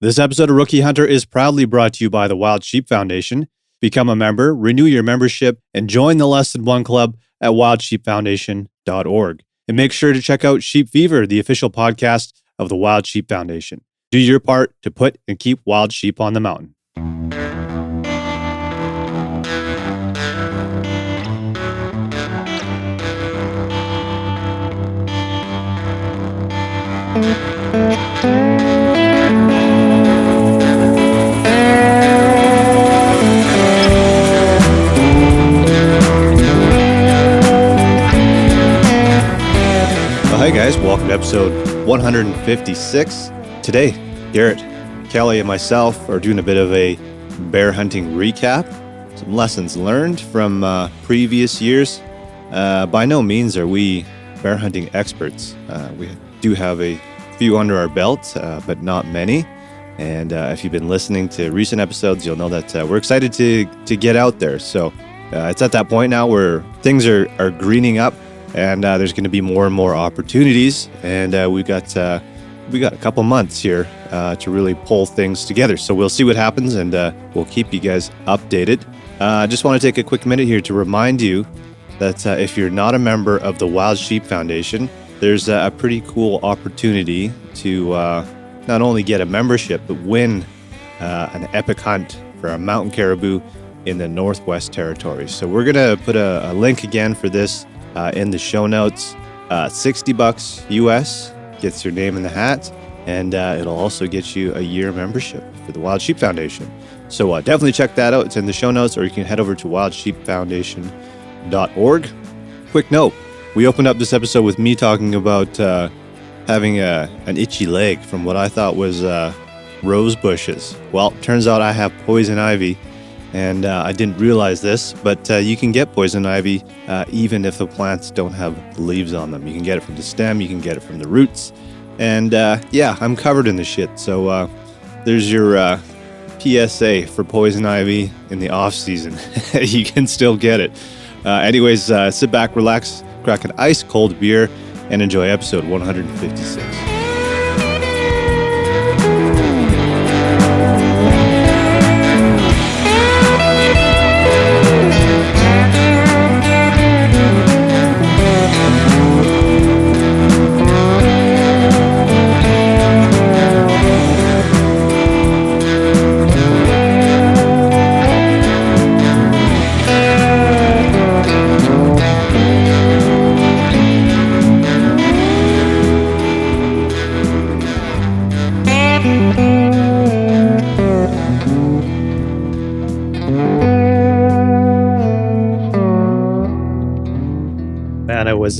This episode of Rookie Hunter is proudly brought to you by the Wild Sheep Foundation. Become a member, renew your membership, and join the Less Than One Club at wildsheepfoundation.org. And make sure to check out Sheep Fever, the official podcast of the Wild Sheep Foundation. Do your part to put and keep wild sheep on the mountain. Hey guys, welcome to episode 156. Today, Garrett, Kelly, and myself are doing a bit of a bear hunting recap. Some lessons learned from previous years. By no means are we bear hunting experts. We do have a few under our belt, but not many. And if you've been listening to recent episodes, you'll know that we're excited to get out there. So it's at that point now where things are greening up. And there's going to be more and more opportunities, and we got a couple months here to really pull things together. So we'll see what happens, and we'll keep you guys updated. I just want to take a quick minute here to remind you that if you're not a member of the Wild Sheep Foundation, there's a pretty cool opportunity to not only get a membership, but win an epic hunt for a mountain caribou in the Northwest Territories. So we're going to put a link again for this in the show notes. $60 US gets your name in the hat, and it'll also get you a year membership for the Wild Sheep Foundation. So definitely check that out. It's in the show notes, or you can head over to wildsheepfoundation.org. Quick note, we opened up this episode with me talking about having an itchy leg from what I thought was rose bushes. Well, turns out I have poison ivy. And I didn't realize this, but you can get poison ivy even if the plants don't have leaves on them. You can get it from the stem, you can get it from the roots. And yeah, I'm covered in the shit. So there's your PSA for poison ivy in the off season. You can still get it. Anyways, sit back, relax, crack an ice cold beer, and enjoy episode 156.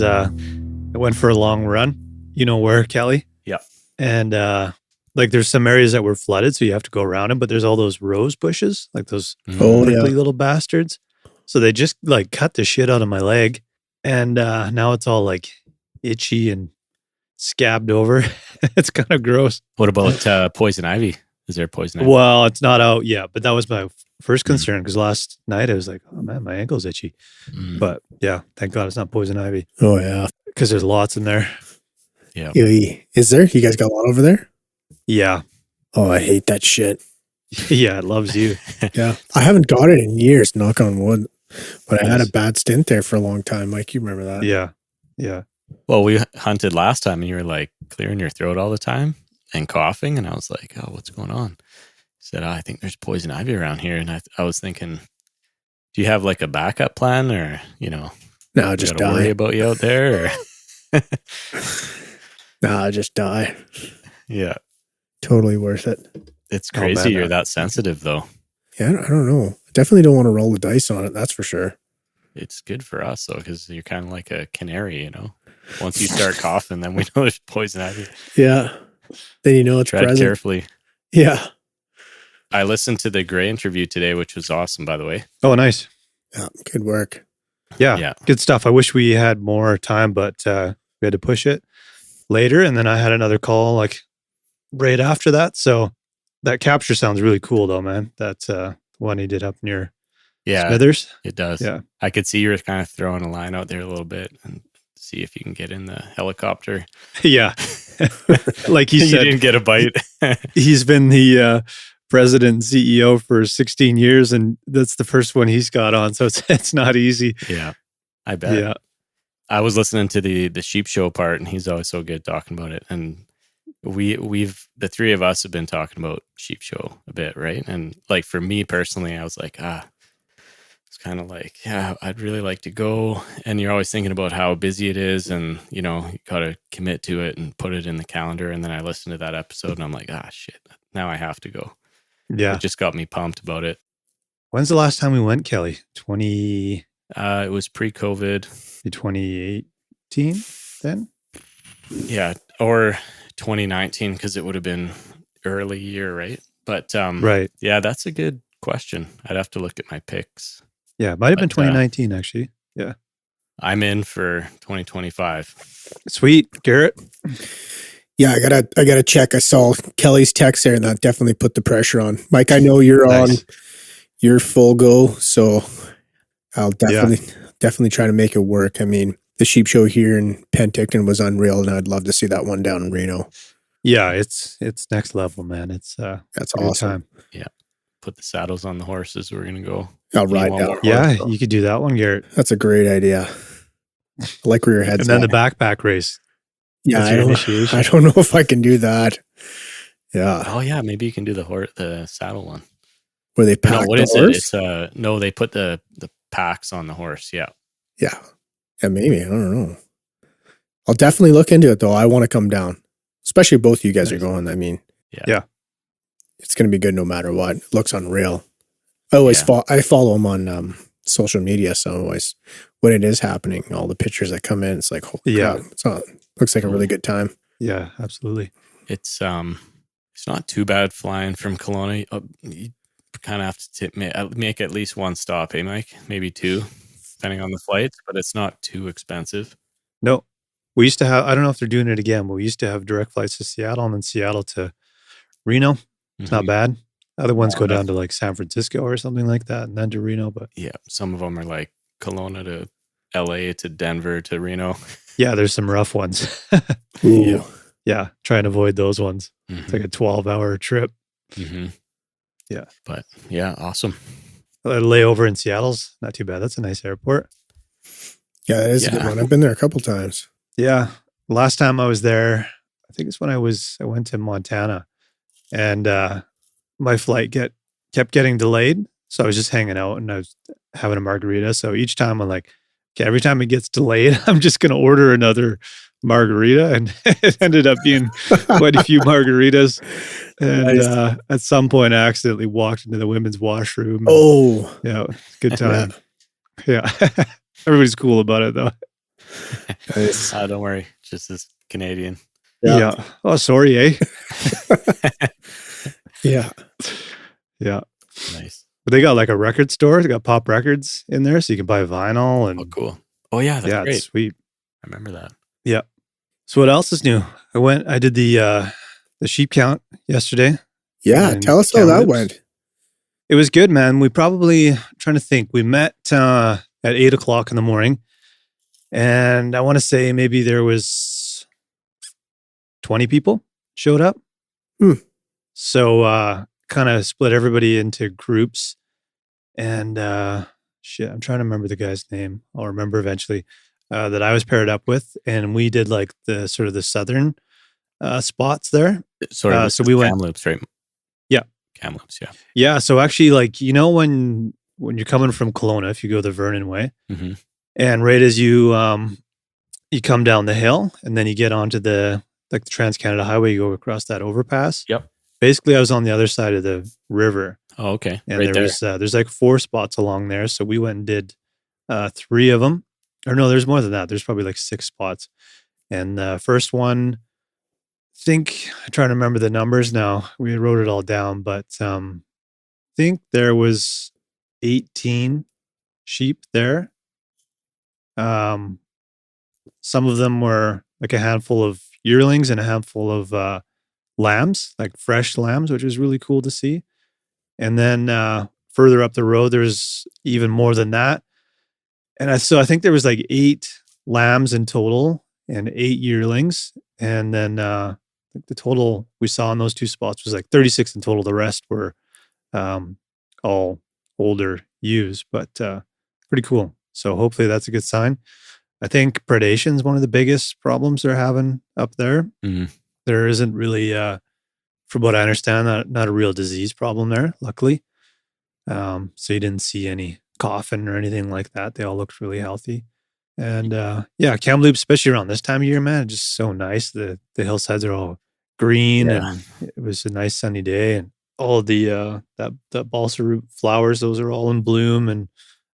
I went for a long run, you know where, Kelly? Yeah. And like there's some areas that were flooded, so you have to go around them, but there's all those rose bushes, like those prickly little bastards. So they just like cut the shit out of my leg, and now it's all like itchy and scabbed over. It's kind of gross. What about poison ivy? Is there poison ivy? Well, it's not out yet, but that was my first concern, because last night I was like, oh man, my ankle's itchy. But yeah, thank God it's not poison ivy. Oh yeah, because there's lots in there. Yeah. Is there? You guys got a lot over there? Yeah. Oh, I hate that shit. Yeah, it loves you. Yeah. I haven't got it in years, knock on wood. But I had a bad stint there for a long time. Mike, you remember that? Yeah. Yeah. Well, we hunted last time and you were like clearing your throat all the time and coughing. And I was like, oh, what's going on? He said, I think there's poison ivy around here. And I was thinking, do you have like a backup plan, or, no, just die. Worry about you out there? Or? Nah, just die. Yeah. Totally worth it. It's crazy you're that sensitive, though. Yeah, I don't know. I definitely don't want to roll the dice on it, that's for sure. It's good for us, though, because you're kind of like a canary, Once you start coughing, then we know there's poison ivy. Yeah. Then you know it's Tread present. Carefully. Yeah. I listened to the Gray interview today, which was awesome, by the way. Oh, nice. Yeah, good work. Yeah, good stuff. I wish we had more time, but we had to push it later. And then I had another call like right after that. So that capture sounds really cool though, man. That's one he did up near Smithers. It does. Yeah. I could see you were kind of throwing a line out there a little bit and see if you can get in the helicopter. Yeah. Like he You said, didn't get a bite. he's been the president and CEO for 16 years, and that's the first one he's got on. So it's not easy. Yeah, I bet. Yeah. I was listening to the sheep show part, and he's always so good talking about it. And we've the three of us have been talking about sheep show a bit, right? And like for me personally, I was like, it's kind of like, yeah, I'd really like to go. And you're always thinking about how busy it is, and you got to commit to it and put it in the calendar. And then I listened to that episode, and I'm like, shit, now I have to go. Yeah. It just got me pumped about it. When's the last time we went, Kelly? 20. It was pre-COVID. 2018 then? Yeah, or 2019, because it would have been early year, right? But Right. yeah, that's a good question. I'd have to look at my picks. Yeah, it might have been 2019 actually. Yeah. I'm in for 2025. Sweet. Garrett? Yeah, I gotta check. I saw Kelly's text there, and that definitely put the pressure on. Mike, I know you're Nice. on your full go, so I'll definitely try to make it work. I mean, the sheep show here in Penticton was unreal, and I'd love to see that one down in Reno. Yeah, it's next level, man. It's That's a good awesome. time. Yeah, put the saddles on the horses. We're gonna go. I'll ride one down. more Yeah, horse. you could do that one, Garrett. That's a great idea. I like where your head's And then at. the backpack race. Yeah, That's your initiation. I don't know if I can do that. Yeah, Oh yeah, maybe you can do the saddle one. where they No, pack what the is horse? it? It's no, they put the packs on the horse. Yeah. Yeah, maybe. I don't know. I'll definitely look into it though. I want to come down, especially both of you guys are going. I mean, Yeah. it's going to be good no matter what. It looks unreal. I always I follow them on social media, so always when it is happening, all the pictures that come in, it's like, holy crap, looks like a really good time. Yeah, absolutely. It's not too bad flying from Kelowna. You kind of have to make at least one stop, Mike? Maybe two, depending on the flights, but it's not too expensive. No, we used to have, I don't know if they're doing it again, but we used to have direct flights to Seattle and then Seattle to Reno. It's not bad. Other ones go down to like San Francisco or something like that and then to Reno. But yeah, some of them are like Kelowna to LA to Denver to Reno. yeah, there's some rough ones. Ooh. Yeah, try and avoid those ones. Mm-hmm. It's like a 12-hour trip. Mm-hmm. Yeah. But yeah, awesome. A layover in Seattle's not too bad. That's a nice airport. Yeah, that is a good one. I've been there a couple times. Yeah. Last time I was there, I think it's when I went to Montana and my flight kept getting delayed. So I was just hanging out and I was having a margarita. So each time I'm like, okay, every time it gets delayed, I'm just going to order another margarita. And it ended up being quite a few margaritas. And Nice. at some point, I accidentally walked into the women's washroom. Oh, Yeah, good time. Yeah. Everybody's cool about it, though. nice. Don't worry. Just as Canadian. Yeah. Oh, sorry, eh? Yeah. Yeah. Nice. But they got like a record store. They got pop records in there, so you can buy vinyl. And Oh, cool. Oh, yeah. That's yeah, great. it's sweet. I remember that. Yeah. So what else is new? I did the sheep count yesterday. Yeah. And Tell us how that Kamloops. went. It was good, man. We probably, I'm trying to think, we met at 8:00 in the morning. And I want to say maybe there was 20 people showed up. So kind of split everybody into groups. And shit, I'm trying to remember the guy's name. I'll remember eventually. That I was paired up with, and we did like the sort of the southern spots there. Sorry, so we went Kamloops, right? Yeah, Kamloops, yeah. Yeah, so actually, like when you're coming from Kelowna, if you go the Vernon way, and right as you come down the hill, and then you get onto the Trans Canada Highway, you go across that overpass. Yep. Basically, I was on the other side of the river. Oh, okay. And right there's like 4 spots along there, so we went and did 3 of them. Or no, there's more than that. There's probably like 6 spots. And the first one, I'm trying to remember the numbers now. We wrote it all down, but I think there was 18 sheep there. Some of them were like a handful of yearlings and a handful of lambs, like fresh lambs, which was really cool to see. And then further up the road, there's even more than that. And I think there was like 8 lambs in total and 8 yearlings. And then I think the total we saw in those two spots was like 36 in total. The rest were all older ewes, but pretty cool. So hopefully that's a good sign. I think predation is one of the biggest problems they're having up there. Mhm. There isn't really, from what I understand, not a real disease problem there, luckily. So you didn't see any coughing or anything like that. They all looked really healthy. And yeah, Kamloops, especially around this time of year, man, it's just so nice. The hillsides are all green, Yeah. and it was a nice sunny day, and all of the that balsa root flowers, those are all in bloom, and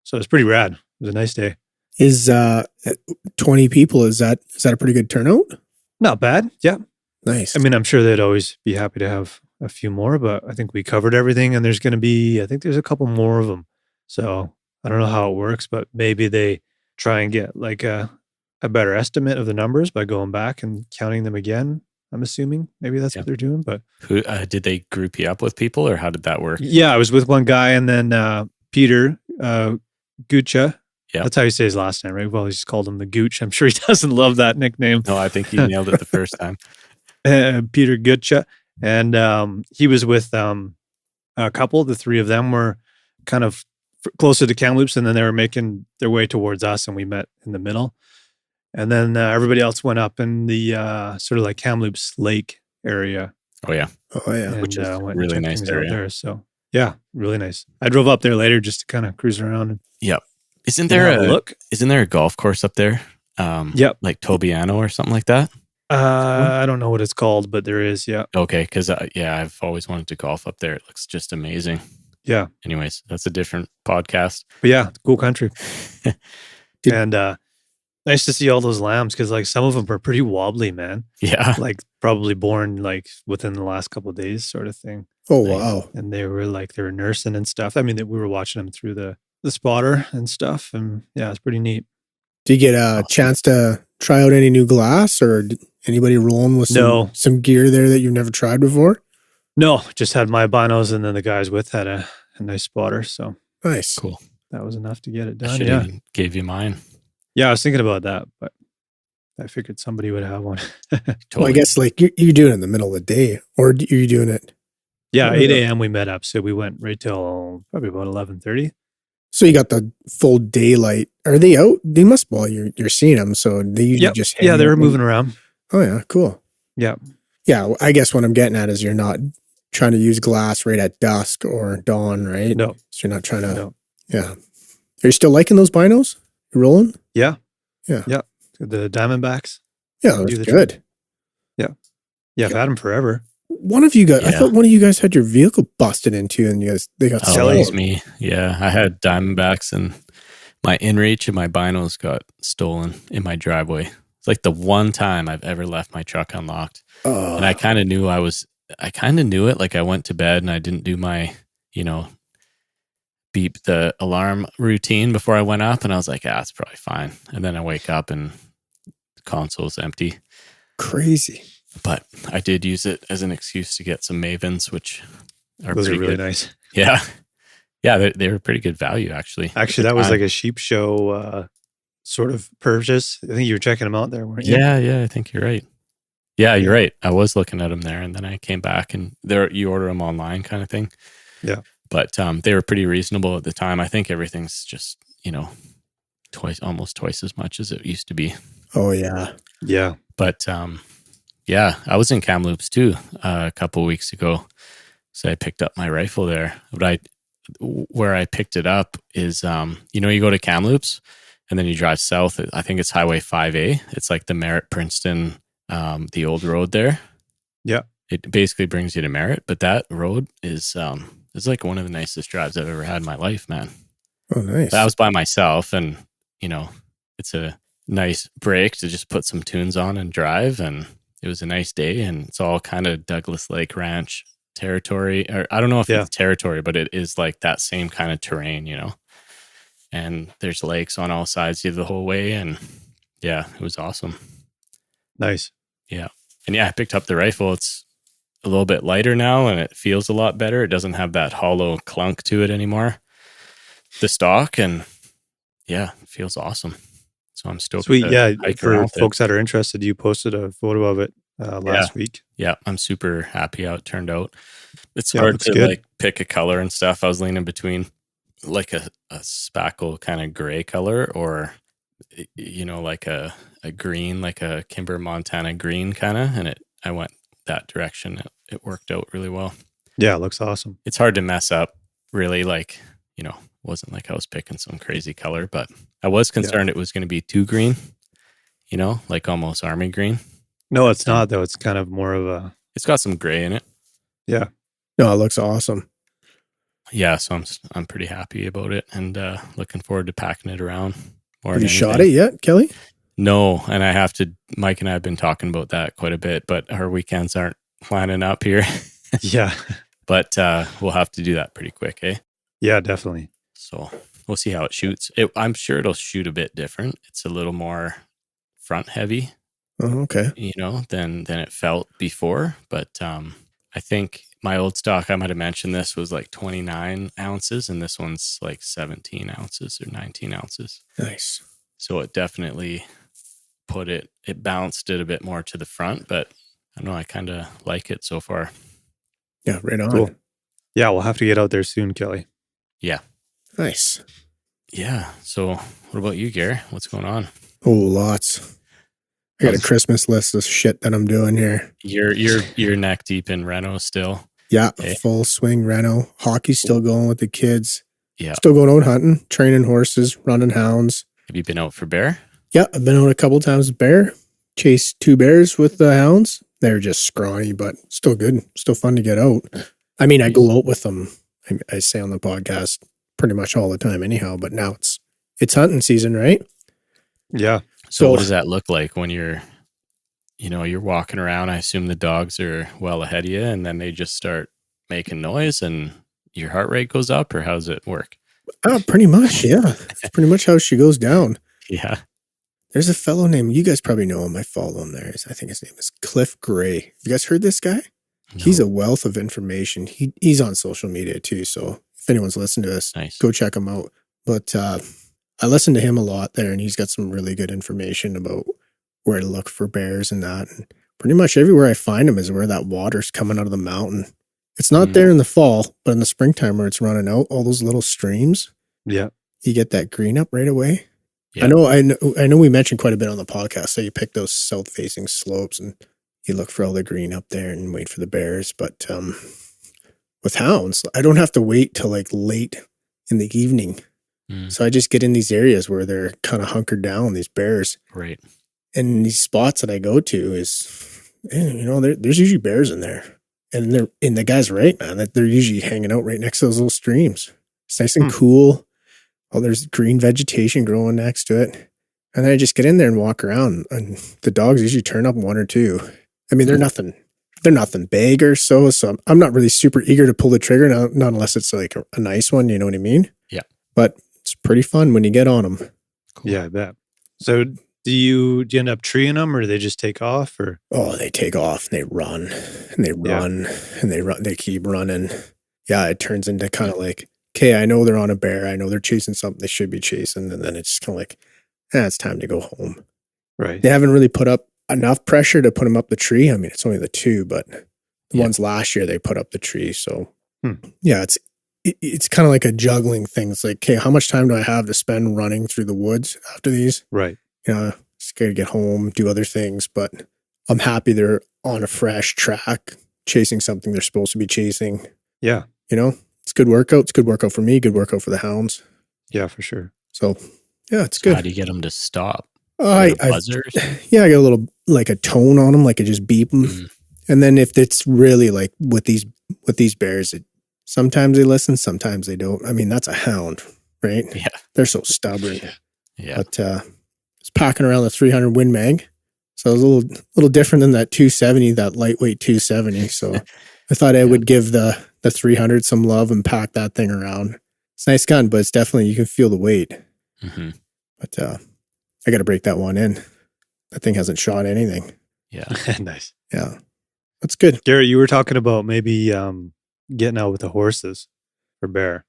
so it's pretty rad. It was a nice day. Is 20 people, is that a pretty good turnout? Not bad. Yeah. Nice. I mean, I'm sure they'd always be happy to have a few more, but I think we covered everything, and there's going to be, I think there's a couple more of them. So I don't know how it works, but maybe they try and get like a better estimate of the numbers by going back and counting them again. I'm assuming maybe that's Yeah. what they're doing. But Who did they group you up with people, or how did that work? yeah, I was with one guy, and then Peter Gucha. Yeah. That's how you say his last name, right? Well, he just called him the Gooch. I'm sure he doesn't love that nickname. No, I think you nailed it the first time. Peter Gucha. And he was with a couple. The three of them were kind of closer to Kamloops, and then they were making their way towards us, and we met in the middle. And then everybody else went up in the sort of like Kamloops Lake area. Oh yeah, And, which is went really and checked nice things out area. there. So yeah, really nice. I drove up there later just to kind of cruise around and Isn't have there a look. Isn't there a golf course up there? Yep. Like Tobiano or something like that. I don't know what it's called, but there is. Yeah. Okay, because I've always wanted to golf up there. It looks just amazing. Yeah. Anyways, that's a different podcast. But yeah, cool country. And nice to see all those lambs, because like some of them are pretty wobbly, man. Yeah, Like probably born like within the last couple of days, sort of thing. Oh, wow. And they were nursing and stuff. I mean, we were watching them through the spotter and stuff, and yeah, it's pretty neat. Did you get a chance to try out any new glass, or anybody rolling with some gear there that you've never tried before? No, just had my binos, and then the guys with had a nice spotter. So Nice. cool. that was enough to get it I done. should Yeah. even gave you mine. Yeah, I was thinking about that, but I figured somebody would have one. Totally. Well, I guess like you're doing it in the middle of the day, or are you doing it? Yeah, Yeah. 8 a.m. we met up. So we went right till probably about 11:30. So you got the full daylight. Are they out? They must. Well, you're seeing them, so they usually Yep. just Yeah, hang they were out. moving around. Oh yeah, cool. Yeah. Yeah, I guess what I'm getting at is you're not trying to use glass right at dusk or dawn, right? No. So you're not trying to. No. Yeah. Are you still liking those binos? You rolling? Yeah. Yeah. Yeah. The Diamondbacks. Yeah, Do that's the good. Yeah, I've had them forever. One of you guys, I Yeah. thought one of you guys had your vehicle busted into, and they got Oh, that Kelly. was stolen. me. Yeah, I had Diamondbacks, and my InReach and my binos got stolen in my driveway. It's like the one time I've ever left my truck unlocked. Oh, And I kind of knew it. Like I went to bed and I didn't do my, beep the alarm routine before I went up. And I was like, it's probably fine. And then I wake up and the console's empty. crazy. But I did use it as an excuse to get some Mavens, which are Those are pretty really good. nice. Yeah. Yeah, they were pretty good value, actually. Actually, that was like a sheep show sort of purchase. I think you were checking them out there, weren't you? Yeah, I think you're right. Yeah, you're right. I was looking at them there, and then I came back, and you order them online kind of thing. Yeah. But they were pretty reasonable at the time. I think everything's just, almost twice as much as it used to be. Oh yeah. Yeah. But yeah, I was in Kamloops too a couple of weeks ago. So I picked up my rifle there. But where I picked it up is, you go to Kamloops and then you drive south. I think it's Highway 5A. It's like the Merritt Princeton, the old road there. Yeah. It basically brings you to Merritt, but that road is like one of the nicest drives I've ever had in my life, man. Oh nice. I was by myself, and it's a nice break to just put some tunes on and drive, and it was a nice day, and it's all kind of Douglas Lake Ranch territory, or I don't know if it's territory, but it is like that same kind of terrain, and there's lakes on all sides of the whole way, and yeah, it was awesome. Nice. Yeah. And yeah, I picked up the rifle. It's a little bit lighter now, and it feels a lot better. It doesn't have that hollow clunk to it anymore, the stock, and yeah, it feels awesome. So I'm stoked. Sweet. To Yeah. hike For around folks that are interested, you posted a photo of it last week. Yeah, I'm super happy how it turned out. It's Yeah, it hard looks to good. like pick a color and stuff. I was leaning between like a spackle kind of gray color, or like a green, like a Kimber Montana green kind of, and I went that direction. It worked out really well. Yeah, it looks awesome. It's hard to mess up, really. Like, wasn't like I was picking some crazy color, but I was concerned it was going to be too green, like almost army green. No, it's not though. It's kind of more of a. It's got some gray in it. Yeah. No, it looks awesome. Yeah, so I'm pretty happy about it, and looking forward to packing it around. Have you shot it yet, Kelly? No, and I have to. Mike and I have been talking about that quite a bit, but our weekends aren't lining up here. Yeah. But we'll have to do that pretty quick, eh? Yeah, definitely. So we'll see how it shoots. I'm sure it'll shoot a bit different. It's a little more front heavy. Oh, okay. Than it felt before. But I think my old stock, I might have mentioned this, was like 29 ounces, and this one's like 17 ounces or 19 ounces. Nice. So it definitely it bounced it a bit more to the front, but I don't know, I kind of like it so far. Yeah, right on. Cool. Yeah, we'll have to get out there soon, Kelly. Yeah. Nice. Yeah. So what about you, Garrett? What's going on? Oh, lots. I got a Christmas list of shit that I'm doing here. You're neck deep in reno still. Yeah, full swing reno. Hockey's still going with the kids. Yeah. Still going out hunting, training horses, running hounds. Have you been out for bear? Yeah, I've been out a couple times with bear. Chased 2 bears with the hounds. They're just scrawny, but still good. Still fun to get out. I mean, I go out with them. I say on the podcast pretty much all the time anyhow, but now it's hunting season, right? Yeah. So what does that look like when you're walking around? I assume the dogs are well ahead of you, and then they just start making noise and your heart rate goes up, or how does it work? Pretty much, yeah. That's pretty much how she goes down. Yeah. There's a fellow named, you guys probably know him. I follow him there. I think his name is Cliff Gray. You guys heard this guy? No. He's a wealth of information. He's on social media too. So if anyone's listening to us, Go check him out. But I listen to him a lot there, and he's got some really good information about where to look for bears and that. And pretty much everywhere I find them is where that water's coming out of the mountain. It's not there in the fall, but in the springtime where it's running out, all those little streams. Yeah. You get that green up right away. Yeah. I know we mentioned quite a bit on the podcast. So you pick those south-facing slopes and you look for all the green up there and wait for the bears. But with hounds, I don't have to wait till like late in the evening. So I just get in these areas where they're kind of hunkered down, these bears. Right. And these spots that I go to is, there's usually bears in there. And the guy's right, man, that they're usually hanging out right next to those little streams. It's nice and cool. Oh, there's green vegetation growing next to it. And then I just get in there and walk around, and the dogs usually turn up 1 or 2. I mean, they're nothing big or so I'm not really super eager to pull the trigger, not unless it's like a nice one, you know what I mean? Yeah. But it's pretty fun when you get on them. Cool. Yeah, I bet. So do you end up treeing them, or do they just take off? Or they take off and they run and they run and they run. They keep running. Yeah, it turns into kind of like, okay, I know they're on a bear. I know they're chasing something they should be chasing, and then it's just kind of like, it's time to go home. Right. They haven't really put up enough pressure to put them up the tree. I mean, it's only the 2, but the ones last year they put up the tree. So yeah, it's kind of like a juggling thing. It's like, okay, how much time do I have to spend running through the woods after these? Right. Just got to get home, do other things, but I'm happy they're on a fresh track, chasing something they're supposed to be chasing. Yeah. It's good workout. It's good workout for me, good workout for the hounds. Yeah, for sure. So yeah, it's good. How do you get them to stop? I got a little, like a tone on them, like I just beep them. And then if it's really like with these bears, sometimes they listen, sometimes they don't. I mean, that's a hound, right? Yeah. They're so stubborn. Yeah. But it's packing around the 300 Win Mag. So it was a little different than that 270, that lightweight 270. So I thought I would give the 300 some love and pack that thing around. It's a nice gun, but it's definitely, you can feel the weight. Mm-hmm. But I got to break that one in. That thing hasn't shot anything. Yeah. Nice. Yeah. That's good. Garrett, you were talking about maybe getting out with the horses for bear.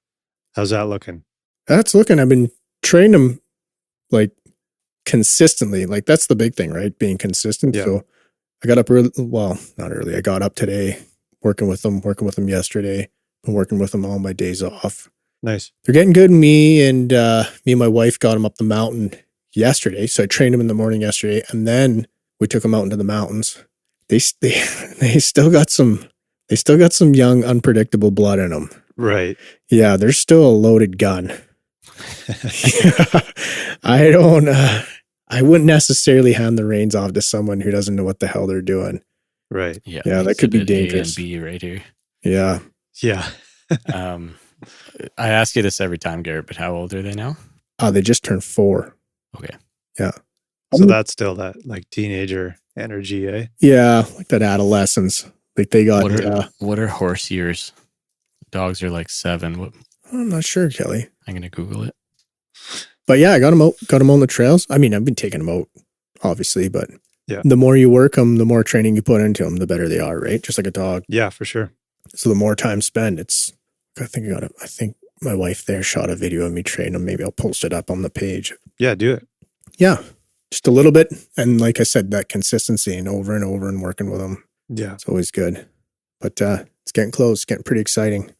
How's that looking? That's looking. I've been training them like consistently, like that's the big thing, right? Being consistent. Yeah. So I got up early. Well, not early. I got up today, working with them yesterday. Been working with them all my days off. Nice. They're getting good. Me and my wife got them up the mountain yesterday. So I trained them in the morning yesterday, and then we took them out into the mountains. They still got some young, unpredictable blood in them. Right. Yeah, they're still a loaded gun. I wouldn't necessarily hand the reins off to someone who doesn't know what the hell they're doing. Right. Yeah, that could be dangerous. A and B right here. Yeah. Yeah. I ask you this every time, Garrett, but how old are they now? They just turned 4. Okay. Yeah. So that's still that like teenager energy, eh? Yeah, like that adolescence. Like they got. What are horse years? Dogs are like 7. I'm not sure, Kelly. I'm gonna Google it. But yeah, I got them out. Got them on the trails. I mean, I've been taking them out, obviously, but yeah, the more you work them, the more training you put into them, the better they are, right? Just like a dog. Yeah, for sure. So the more time spent, I think my wife there shot a video of me training them. Maybe I'll post it up on the page. Yeah, do it. Yeah, just a little bit. And like I said, that consistency and over and working with them. Yeah. It's always good. But it's getting close. It's getting pretty exciting.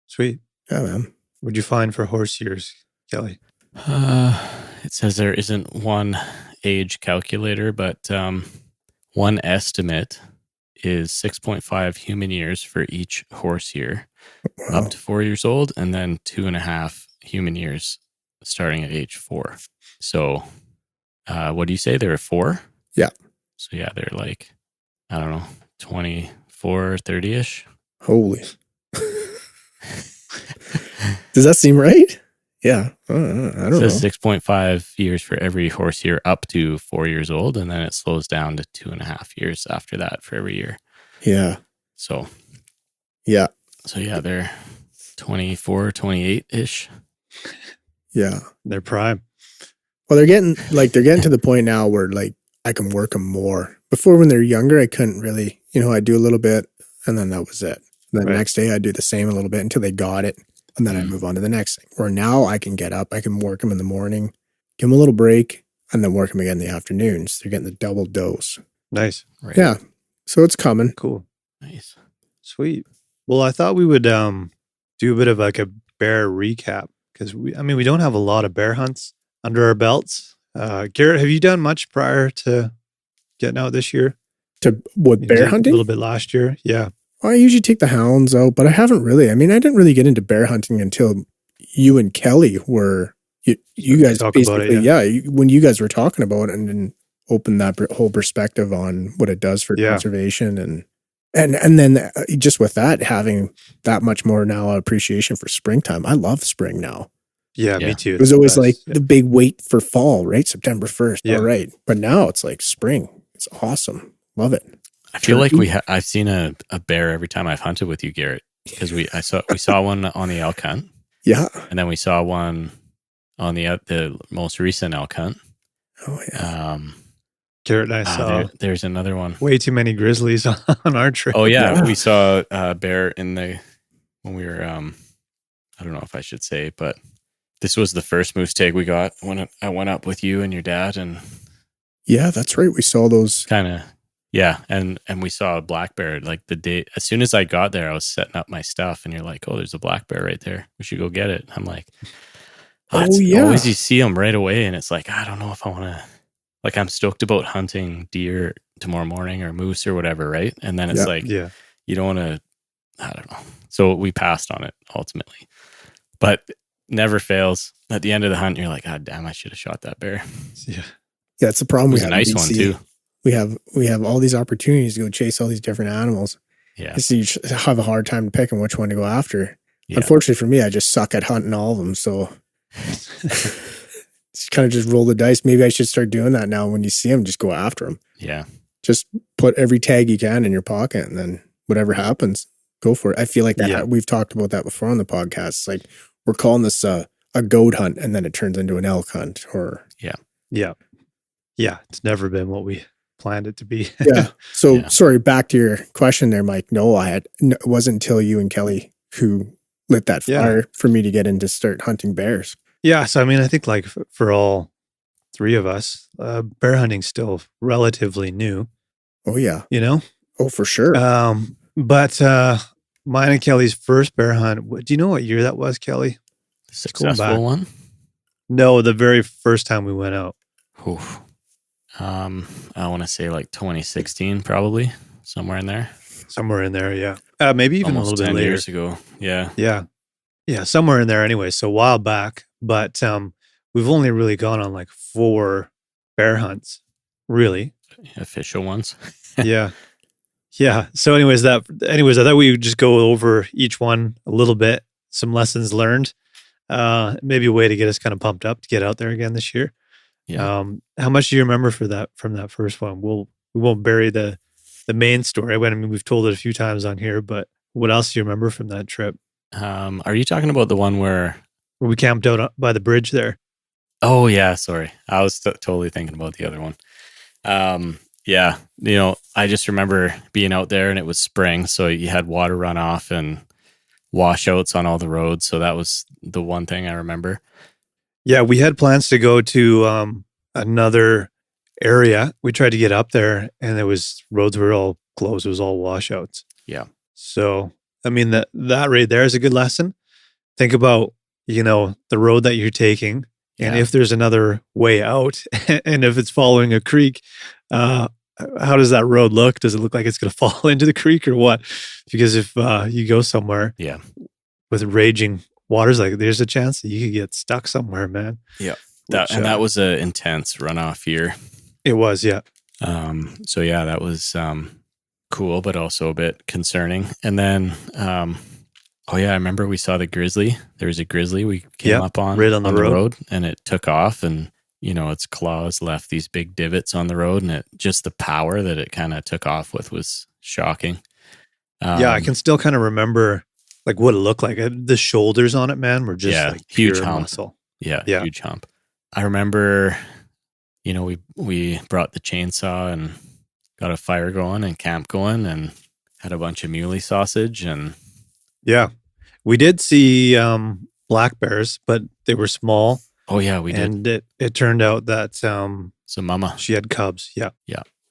Sweet. Yeah, man. What'd you find for horse years, Kelly? It says there isn't one age calculator, but one estimate is 6.5 human years for each horse year up to 4 years old, and then 2.5 human years starting at age 4. So what do you say? There are 4? Yeah. So yeah, they're like, I don't know, 24, 30-ish. Holy. Does that seem right? Yeah. I don't know. It says 6.5 years for every horse year up to 4 years old, and then it slows down to 2.5 years after that for every year. Yeah. So yeah, they're 24, 28-ish. Yeah. They're prime. Well, they're getting to the point now where like I can work them more. Before, when they're younger, I couldn't really, I'd do a little bit and then that was it. And then the next day I'd do the same a little bit until they got it. And then I'd move on to the next thing. Where now I can get up, I can work them in the morning, give them a little break, and then work them again in the afternoons. They're getting the double dose. Nice. Right. Yeah. So it's coming. Cool. Nice. Sweet. Well, I thought we would do a bit of like a bear recap because we don't have a lot of bear hunts under our belts. Garrett, have you done much prior to getting out this year? To what, bear hunting? A little bit last year. Yeah. Well, I usually take the hounds out, but I haven't really. I didn't really get into bear hunting until you and Kelly were, you guys talk basically, about it, when you guys were talking about it and then opened that whole perspective on what it does for conservation and then just with that, having that much more now appreciation for springtime. I love spring now. Yeah, me too. It was always like the big wait for fall, right? September 1st. Yeah. All right. But now it's like spring. It's awesome. Love it. I feel like I've seen a bear every time I've hunted with you, Garrett, because we saw one on the elk hunt. Yeah. And then we saw one on the most recent elk hunt. Oh yeah. Garrett and I saw there's another one. Way too many grizzlies on our trip. Oh yeah. We saw a bear when we were I don't know if I should say, but this was the first moose tag we got when I went up with you and your dad, and yeah, that's right. We saw those kind of. Yeah, and we saw a black bear like the day as soon as I got there. I was setting up my stuff, and you're like, "Oh, there's a black bear right there. We should go get it." I'm like, yeah. Always you see them right away, and it's like I don't know if I want to. Like I'm stoked about hunting deer tomorrow morning or moose or whatever, right? And then it's you don't want to. I don't know. So we passed on it ultimately, but never fails. At the end of the hunt, you're like, "God damn, I should have shot that bear." Yeah, it's a problem. It was a nice one too. We have all these opportunities to go chase all these different animals. Yeah. So you have a hard time picking which one to go after. Yeah. Unfortunately for me, I just suck at hunting all of them. So just kind of just roll the dice. Maybe I should start doing that now. When you see them, just go after them. Yeah. Just put every tag you can in your pocket and then whatever happens, go for it. I feel like we've talked about that before on the podcast. It's like we're calling this a goat hunt and then it turns into an elk hunt or. Yeah. It's never been what we planned it to be. Yeah. So sorry, back to your question there, Mike. No, it wasn't until you and Kelly who lit that fire for me to get into start hunting bears. Yeah. So, I think like for all three of us. Bear hunting's still relatively new, Oh yeah. you know? Oh, for sure. But mine and Kelly's first bear hunt, do you know what year that was, Kelly? Successful one? No, the very first time we went out. Oof. I want to say like 2016, probably somewhere in there. Somewhere in there, yeah. Maybe even Almost a little bit 10 later. years ago. Yeah. Yeah, somewhere in there anyway. So a while back, but we've only really gone on like 4 bear hunts, really. Official ones. Yeah. So anyways, I thought we would just go over each one a little bit, some lessons learned, maybe a way to get us kind of pumped up to get out there again this year. Yeah. How much do you remember from that first one? We won't bury the main story. I mean, we've told it a few times on here, but what else do you remember from that trip? Are you talking about the one where we camped out by the bridge there? Oh yeah, sorry. I was totally thinking about the other one. Yeah, I just remember being out there and it was spring, so you had water runoff and washouts on all the roads. So that was the one thing I remember. Yeah, we had plans to go to another area. We tried to get up there and roads were all closed. It was all washouts. Yeah. So, I mean, that right there is a good lesson. Think about, the road that you're taking and if there's another way out and if it's following a creek, how does that road look? Does it look like it's going to fall into the creek or what? Because if you go somewhere with raging waters, like there's a chance that you could get stuck somewhere, man. Yeah. That was an intense runoff year. It was, yeah. So yeah, that was cool, but also a bit concerning. And then, I remember we saw the grizzly. There was a grizzly we came up on, right on the road, and it took off and its claws left these big divots on the road, and just the power that it kind of took off with was shocking. I can still kind of remember like what it looked like. The shoulders on it, man, were just like huge pure hump. muscle. Yeah, huge hump. I remember, we brought the chainsaw and got a fire going and camp going and had a bunch of muley sausage and we did see black bears, but they were small. Oh yeah, we did. And it turned out that so mama, she had cubs. Yeah.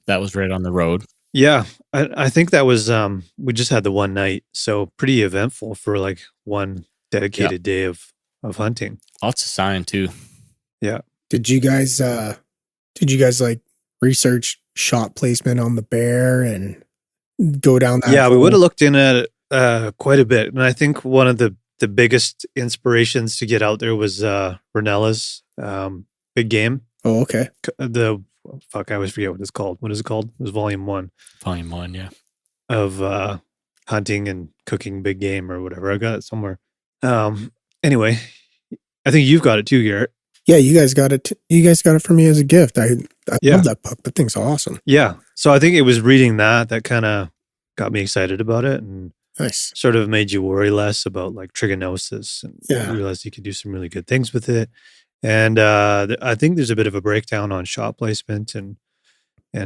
That was right on the road. Yeah, I think that was we just had the one night, so pretty eventful for like one dedicated day of hunting. Lots of sign too. Yeah. Did you guys like research shot placement on the bear and go down that? Yeah, we would have looked in at it quite a bit, and I think one of the biggest inspirations to get out there was Renella's Big Game. Oh, okay. I always forget what it's called. What is it called? It was volume 1. Volume 1, yeah. Of hunting and cooking big game or whatever. I got it somewhere. Anyway, I think you've got it too, Garrett. Yeah, you guys got it. You guys got it for me as a gift. I love that book. That thing's awesome. Yeah. So I think it was reading that kind of got me excited about it and nice. Sort of made you worry less about like trichinosis and realize you could do some really good things with it. And I think there's a bit of a breakdown on shot placement and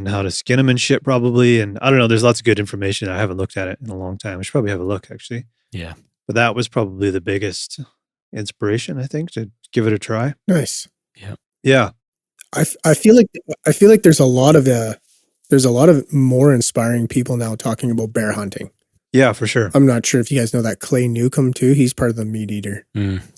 how to skin them and shit probably. And I don't know, there's lots of good information. I haven't looked at it in a long time. I should probably have a look actually. Yeah. But that was probably the biggest inspiration, I think, to give it a try. Nice. Yeah. Yeah. I feel like there's a lot of more inspiring people now talking about bear hunting. Yeah, for sure. I'm not sure if you guys know that Clay Newcomb too. He's part of the Meat Eater.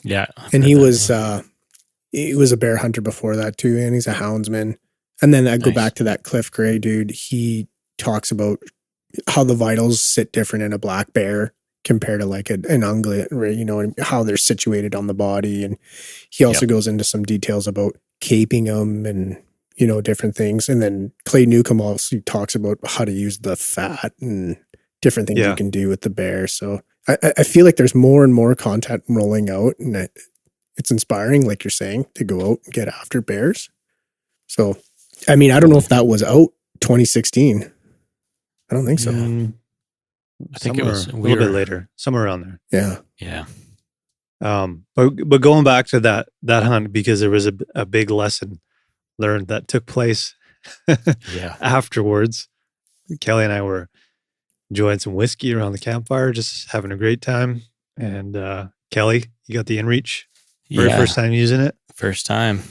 Yeah. And he was a bear hunter before that too, and he's a houndsman. And then I go back to that Cliff Gray dude. He talks about how the vitals sit different in a black bear compared to like an ungulate, right? And how they're situated on the body. And he also goes into some details about caping them and, different things. And then Clay Newcomb also talks about how to use the fat and different things you can do with the bear. So I feel like there's more and more content rolling out, and it's inspiring, like you're saying, to go out and get after bears. So, I mean, I don't know if that was out 2016. I don't think so. I think it was a little bit later, somewhere around there. Yeah. But going back to that hunt, because there was a big lesson learned that took place afterwards. Kelly and I were enjoying some whiskey around the campfire, just having a great time. And Kelly, you got the inReach? First time using it? First time.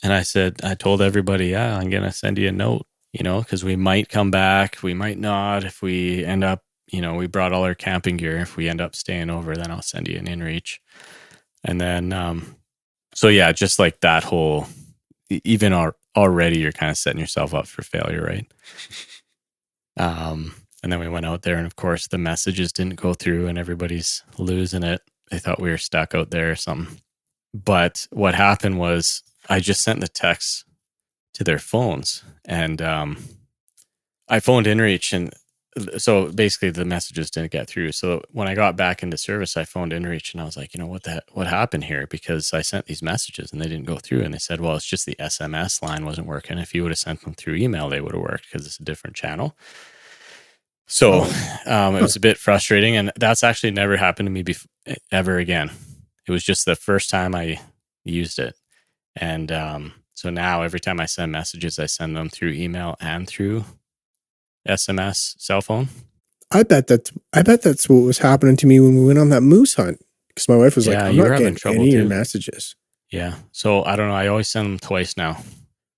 And I told everybody, yeah, I'm going to send you a note, because we might come back. We might not. If we end up, we brought all our camping gear. If we end up staying over, then I'll send you an inReach. And then, so yeah, just like that whole, even already you're kind of setting yourself up for failure, right? And then we went out there and of course the messages didn't go through and everybody's losing it. They thought we were stuck out there or something. But what happened was I just sent the text to their phones and I phoned inReach, and so basically the messages didn't get through. So when I got back into service, I phoned inReach and I was like, what happened here? Because I sent these messages and they didn't go through. And they said, well, it's just the SMS line wasn't working. If you would have sent them through email, they would have worked because it's a different channel. So it was a bit frustrating, and that's actually never happened to me ever again. It was just the first time I used it. And so now every time I send messages, I send them through email and through SMS cell phone. I bet that's what was happening to me when we went on that moose hunt. Because my wife was like, I'm not getting any of your messages. Yeah. So I don't know. I always send them twice now.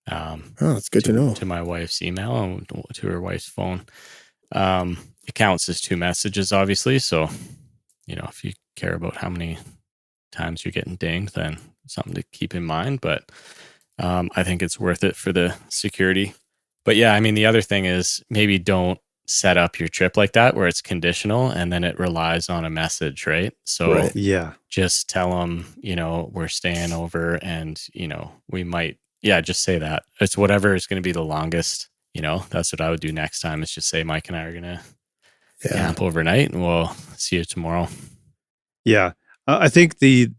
That's good to know. To my wife's email and to her wife's phone. It counts as 2 messages, obviously. So, if you care about how many times you're getting dinged, then something to keep in mind. But I think it's worth it for the security. But yeah, I mean, the other thing is maybe don't set up your trip like that where it's conditional and then it relies on a message, right? So just tell them, we're staying over and, we might, just say that. It's whatever is going to be the longest. That's what I would do next time is just say Mike and I are going to camp overnight and we'll see you tomorrow. Yeah. I think the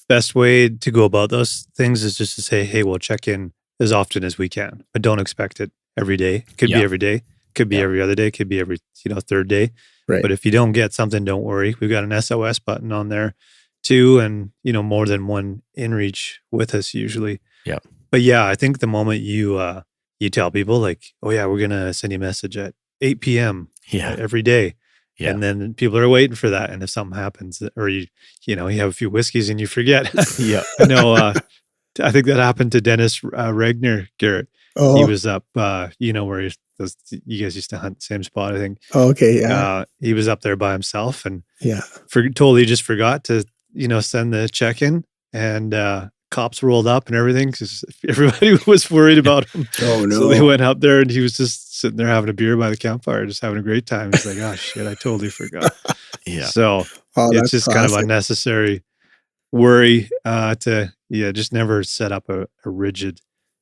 best way to go about those things is just to say, hey, we'll check in as often as we can, but don't expect it every day. Could be every day. Could be every other day. Could be every, third day. Right. But if you don't get something, don't worry. We've got an SOS button on there too. And, more than one inReach with us usually. Yeah. But yeah, I think the moment you tell people like, oh yeah, we're going to send you a message at 8 p.m. Every day. Yeah. And then people are waiting for that. And if something happens or you have a few whiskeys and you forget. No, I think that happened to Dennis Regner, Garrett. Oh. He was up, where you guys used to hunt the same spot, I think. Oh, okay. Yeah. He was up there by himself and totally just forgot to, send the check-in, and cops rolled up and everything because everybody was worried about him. Oh, no. So they went up there and he was just sitting there having a beer by the campfire, just having a great time. He's like, oh shit, I totally forgot. So it's just kind of unnecessary worry to just never set up a rigid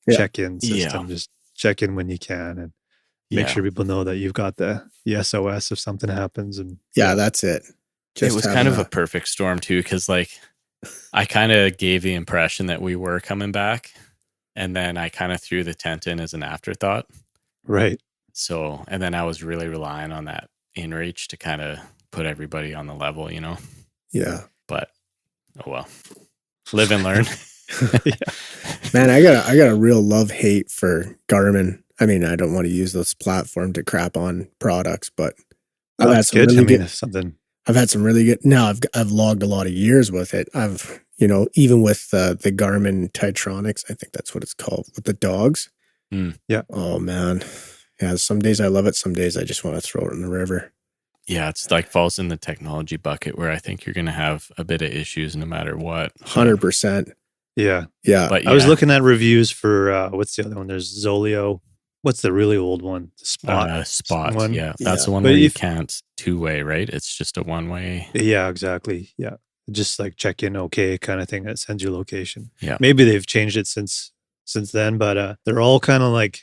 check-in system. Just check in when you can and make sure people know that you've got the SOS if something happens. And that's it. It was kind of a perfect storm too, because I kind of gave the impression that we were coming back, and then I kind of threw the tent in as an afterthought. Right. So, and then I was really relying on that inReach to kind of put everybody on the level, Yeah. But oh well, live and learn. Man, I got a real love-hate for Garmin. I mean, I don't want to use this platform to crap on products, but I've had some really good something. I've had some really good. Now I've logged a lot of years with it. I've even with the Garmin Titronics, I think that's what it's called, with the dogs. Yeah. Oh man, yeah. Some days I love it. Some days I just want to throw it in the river. Yeah, it's falls in the technology bucket where I think you're going to have a bit of issues no matter what. 100%. Yeah. But I was looking at reviews for what's the other one? There's Zoleo. What's the really old one? The Spot one. Yeah, that's the one where you can't two-way, right? It's just a one-way. Yeah, exactly. Yeah, just like check in okay kind of thing that sends you location. Yeah, maybe they've changed it since then, but they're all kind of like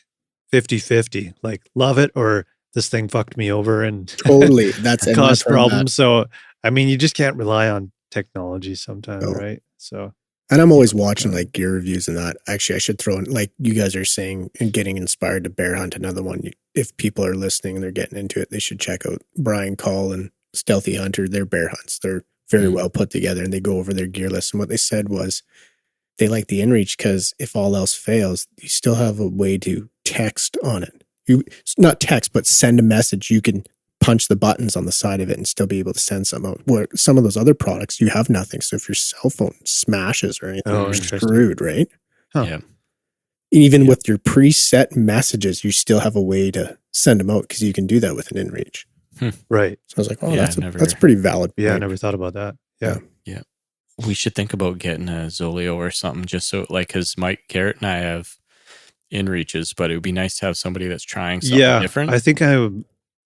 50-50. Like love it or this thing fucked me over and totally that's caused problems. So I mean, you just can't rely on technology sometimes, right? So. And I'm always watching like gear reviews and that. Actually, I should throw in, like you guys are saying, and getting inspired to bear hunt. Another one. If people are listening and they're getting into it, they should check out Brian Call and Stealthy Hunter. Their bear hunts. They're very well put together, and they go over their gear list. And what they said was they like the inReach because if all else fails, you still have a way to text on it. You not text, but send a message. You can punch the buttons on the side of it and still be able to send some out. Where some of those other products, you have nothing. So if your cell phone smashes or anything, you're screwed, right? Huh. Yeah. Even with your preset messages, you still have a way to send them out because you can do that with an inReach. Right. So I was like, oh, Yeah, that's a pretty valid point. Yeah, I never thought about that. Yeah. Yeah. We should think about getting a Zoleo or something just so, like, because Garrett and I have inReaches, but it would be nice to have somebody that's trying something different. I think I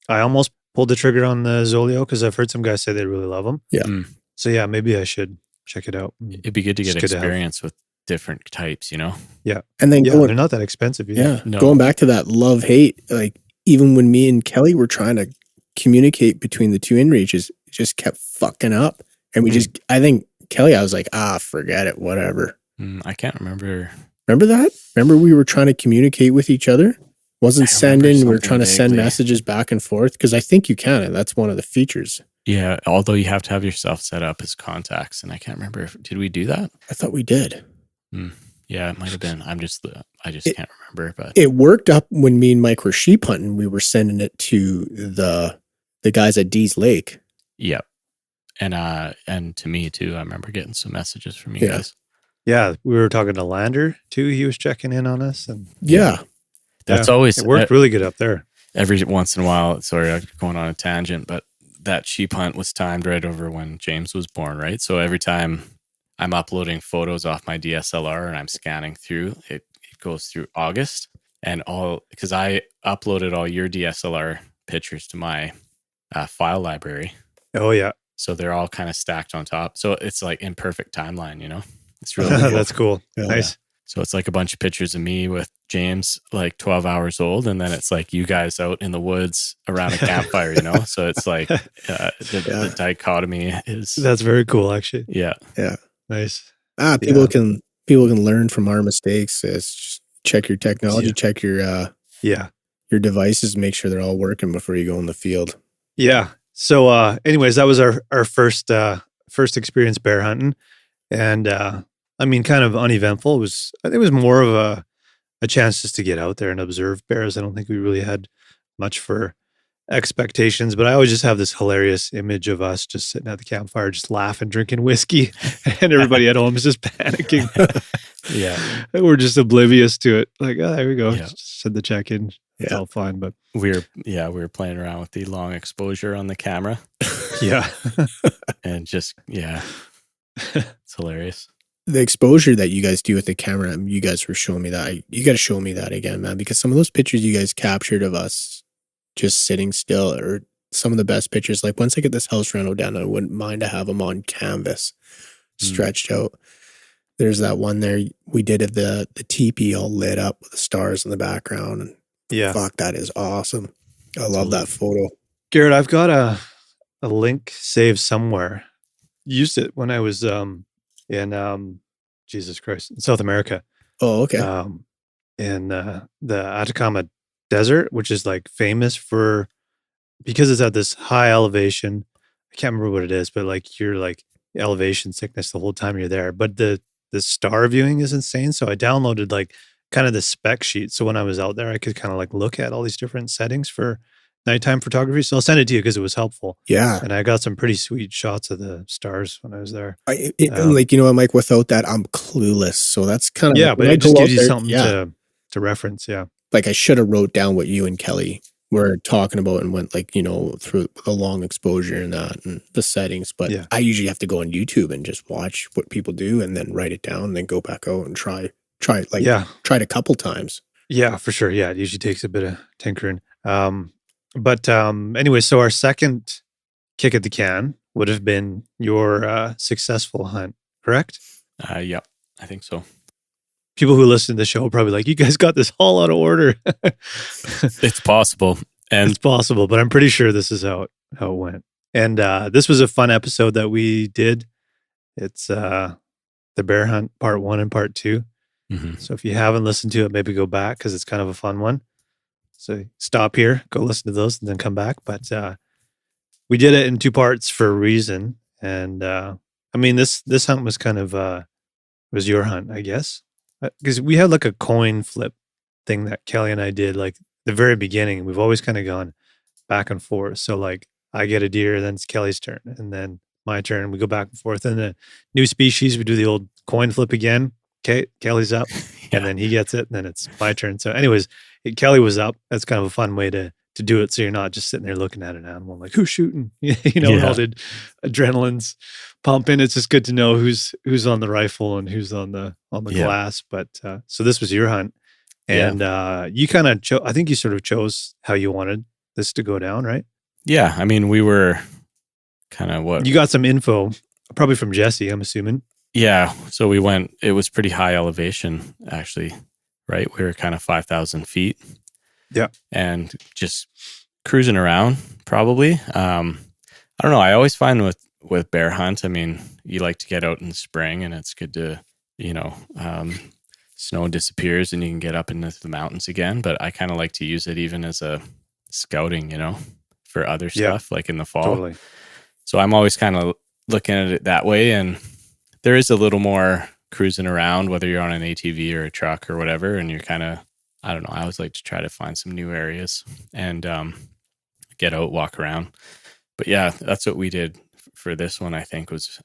almost pulled the trigger on the Zoleo because I've heard some guys say they really love them. Yeah. So yeah, maybe I should check it out. It'd be good to get experience with different types, you know? Yeah. And then they're not that expensive either. Yeah. No. Going back to that love-hate, like even when me and Kelly were trying to communicate between the two inReaches, it just kept fucking up. And I think Kelly, I was like, forget it, whatever. I can't remember. Remember that? Remember we were trying to communicate with each other? Wasn't sending, we were trying to send messages back and forth because I think you can, and that's one of the features. Yeah, although you have to have yourself set up as contacts, and I can't remember did we do that? I thought we did. Yeah, it might have been. I just can't remember. But it worked up when me and Mike were sheep hunting. We were sending it to the guys at Dee's Lake. Yep, and to me too. I remember getting some messages from you guys. Yeah, we were talking to Lander too. He was checking in on us, and that's always it worked really good up there. Every once in a while, sorry, I'm going on a tangent, but that sheep hunt was timed right over when James was born, right? So every time I'm uploading photos off my DSLR and I'm scanning through, it goes through August, and because I uploaded all your DSLR pictures to my file library. Oh yeah. So they're all kind of stacked on top. So it's like in perfect timeline, you know? It's really cool. That's cool. Yeah. Nice. So it's like a bunch of pictures of me with James, like 12 hours old. And then it's like you guys out in the woods around a campfire, you know? So it's like the dichotomy is... That's very cool, actually. Yeah. Yeah. Nice. People can learn from our mistakes. Just check your technology, check your devices, make sure they're all working before you go in the field. Yeah. So anyways, that was our first experience bear hunting. And I mean, kind of uneventful. I think it was more of a chance just to get out there and observe bears. I don't think we really had much for expectations, but I always just have this hilarious image of us just sitting at the campfire, just laughing, drinking whiskey, and everybody at home is just panicking. Yeah. We're just oblivious to it. Like, oh, there we go. Yeah. Just said the check-in. It's all fine, but we were playing around with the long exposure on the camera. Yeah. And just, it's hilarious. The exposure that you guys do with the camera, you guys were showing me that. You got to show me that again, man, because some of those pictures you guys captured of us just sitting still are some of the best pictures. Like once I get this house reno down, I wouldn't mind to have them on canvas stretched out. There's that one there we did of the teepee all lit up with the stars in the background. And fuck, that is awesome. I love that photo. Garrett, I've got a link saved somewhere. Used it when I was in Jesus Christ, in South America. Oh, okay. In the Atacama Desert, which is like famous because it's at this high elevation. I can't remember what it is, but like you're like elevation sickness the whole time you're there. But the star viewing is insane. So I downloaded like kind of the spec sheet. So when I was out there, I could kind of like look at all these different settings for nighttime photography. So I'll send it to you because it was helpful. Yeah. And I got some pretty sweet shots of the stars when I was there. Like, you know, I'm like, without that, I'm clueless. So that's kind of, but it just gives you something to reference. Yeah. Like I should have wrote down what you and Kelly were talking about and went like, you know, through the long exposure and that and the settings. But I usually have to go on YouTube and just watch what people do and then write it down and then go back out and try it a couple times. Yeah, for sure. Yeah. It usually takes a bit of tinkering. But anyway, so our second kick at the can would have been your successful hunt, correct? Yeah, I think so. People who listen to the show are probably like, you guys got this all out of order. It's possible. It's possible, but I'm pretty sure this is how it went. And this was a fun episode that we did. It's the bear hunt part 1 and part 2. Mm-hmm. So if you haven't listened to it, maybe go back because it's kind of a fun one. So stop here, go listen to those, and then come back. But we did it in 2 parts for a reason. And I mean, this hunt was kind of was your hunt, I guess, because we had like a coin flip thing that Kelly and I did like the very beginning. We've always kind of gone back and forth. So like I get a deer, then it's Kelly's turn, and then my turn. We go back and forth. And a new species, we do the old coin flip again. Okay, Kelly's up. and then he gets it, and then it's my turn. So anyways, Kelly was up. That's kind of a fun way to do it. So you're not just sitting there looking at an animal like, who's shooting? And all the adrenaline's pumping. It's just good to know who's on the rifle and who's on the glass. But so this was your hunt, and you kind of I think you sort of chose how you wanted this to go down, right? Yeah, I mean, we were kind of you got some info probably from Jesse, I'm assuming. Yeah, so we went. It was pretty high elevation, actually, right? We were kind of 5,000 feet. Yeah, and just cruising around. Probably, I don't know. I always find with bear hunt, I mean, you like to get out in the spring, and it's good to, snow disappears and you can get up into the mountains again. But I kind of like to use it even as a scouting, for other stuff like in the fall. Totally. So I'm always kind of looking at it that way, and there is a little more cruising around, whether you're on an ATV or a truck or whatever, and you're kind of, I don't know, I always like to try to find some new areas and get out, walk around. But yeah, that's what we did for this one, I think, was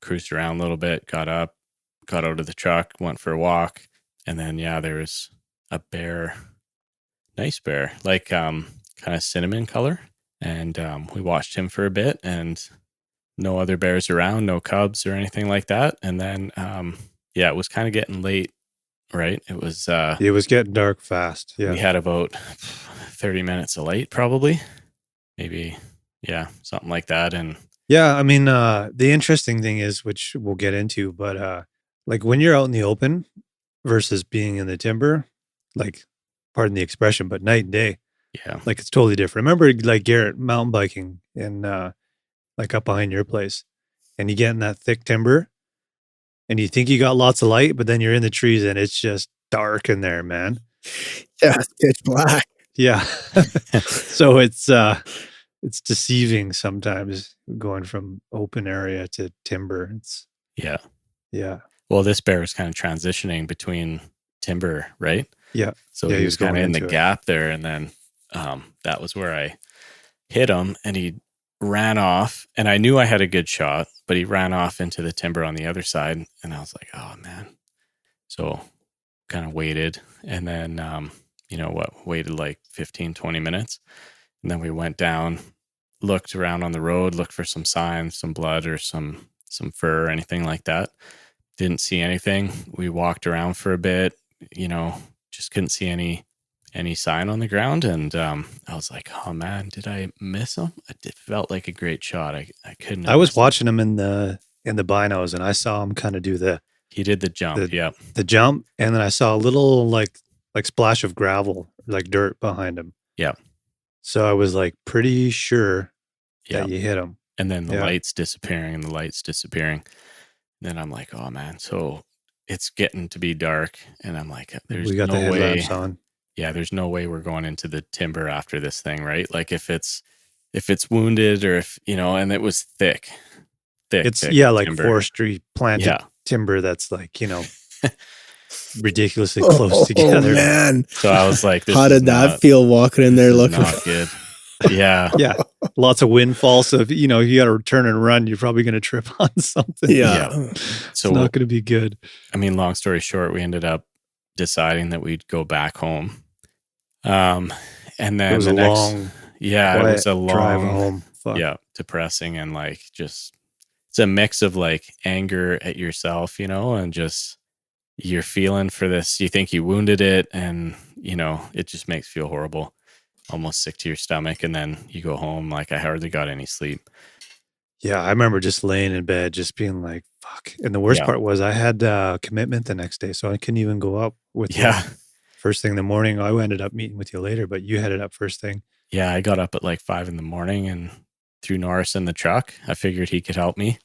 cruised around a little bit, got up, got out of the truck, went for a walk, and then, there was a bear, nice bear, like kind of cinnamon color, and we watched him for a bit, and no other bears around, no cubs or anything like that. And then, it was kind of getting late, right? It was getting dark fast. Yeah. We had about 30 minutes of light, probably, maybe. Yeah. Something like that. And yeah, I mean, the interesting thing is, which we'll get into, but like when you're out in the open versus being in the timber, like, pardon the expression, but night and day, like it's totally different. Remember, like Garrett mountain biking and like up behind your place, and you get in that thick timber and you think you got lots of light, but then you're in the trees and it's just dark in there, man. Yeah, it's pitch black. Yeah. So it's deceiving sometimes going from open area to timber. It's yeah. Well, this bear was kind of transitioning between timber, right? Yeah. So he was kind of in the gap there, and then that was where I hit him, and he ran off, and I knew I had a good shot, but he ran off into the timber on the other side, and I was like, oh man. So kind of waited, and then waited like 15, 20 minutes, and then we went down, looked around on the road, looked for some signs, some blood or some fur or anything like that. Didn't see anything. We walked around for a bit, just couldn't see any sign on the ground, and I was like, oh man, did I miss him? It felt like a great shot. I couldn't. I was watching him in the binos, and I saw him kind of do he did the jump, the jump, and then I saw a little like splash of gravel, like dirt behind him. Yeah. So I was like pretty sure that you hit him. And then the light's disappearing, and the light's disappearing. Then I'm like, oh man, so it's getting to be dark, and I'm like, there's we got no the way. Headlamps on. Yeah, there's no way we're going into the timber after this thing, right? Like if it's wounded, or if and it was thick. It's thick like timber. Forestry planted timber that's like ridiculously close together. Oh man! So I was like, how did that feel walking in there looking? Not good. Yeah. Yeah. Lots of windfall. So if you got to turn and run, you're probably going to trip on something. Yeah. So it's not going to be good. I mean, long story short, we ended up deciding that we'd go back home. And then it was it was a long drive home. Fuck. Yeah. Depressing, and like, just, it's a mix of like anger at yourself, and just you're feeling for this. You think you wounded it, and it just makes you feel horrible. Almost sick to your stomach, and then you go home like I hardly got any sleep. Yeah, I remember just laying in bed, just being like, fuck. And the worst part was I had a commitment the next day, so I couldn't even go up with you first thing in the morning. I ended up meeting with you later, but you headed up first thing. Yeah, I got up at like 5 a.m. and threw Norris in the truck. I figured he could help me,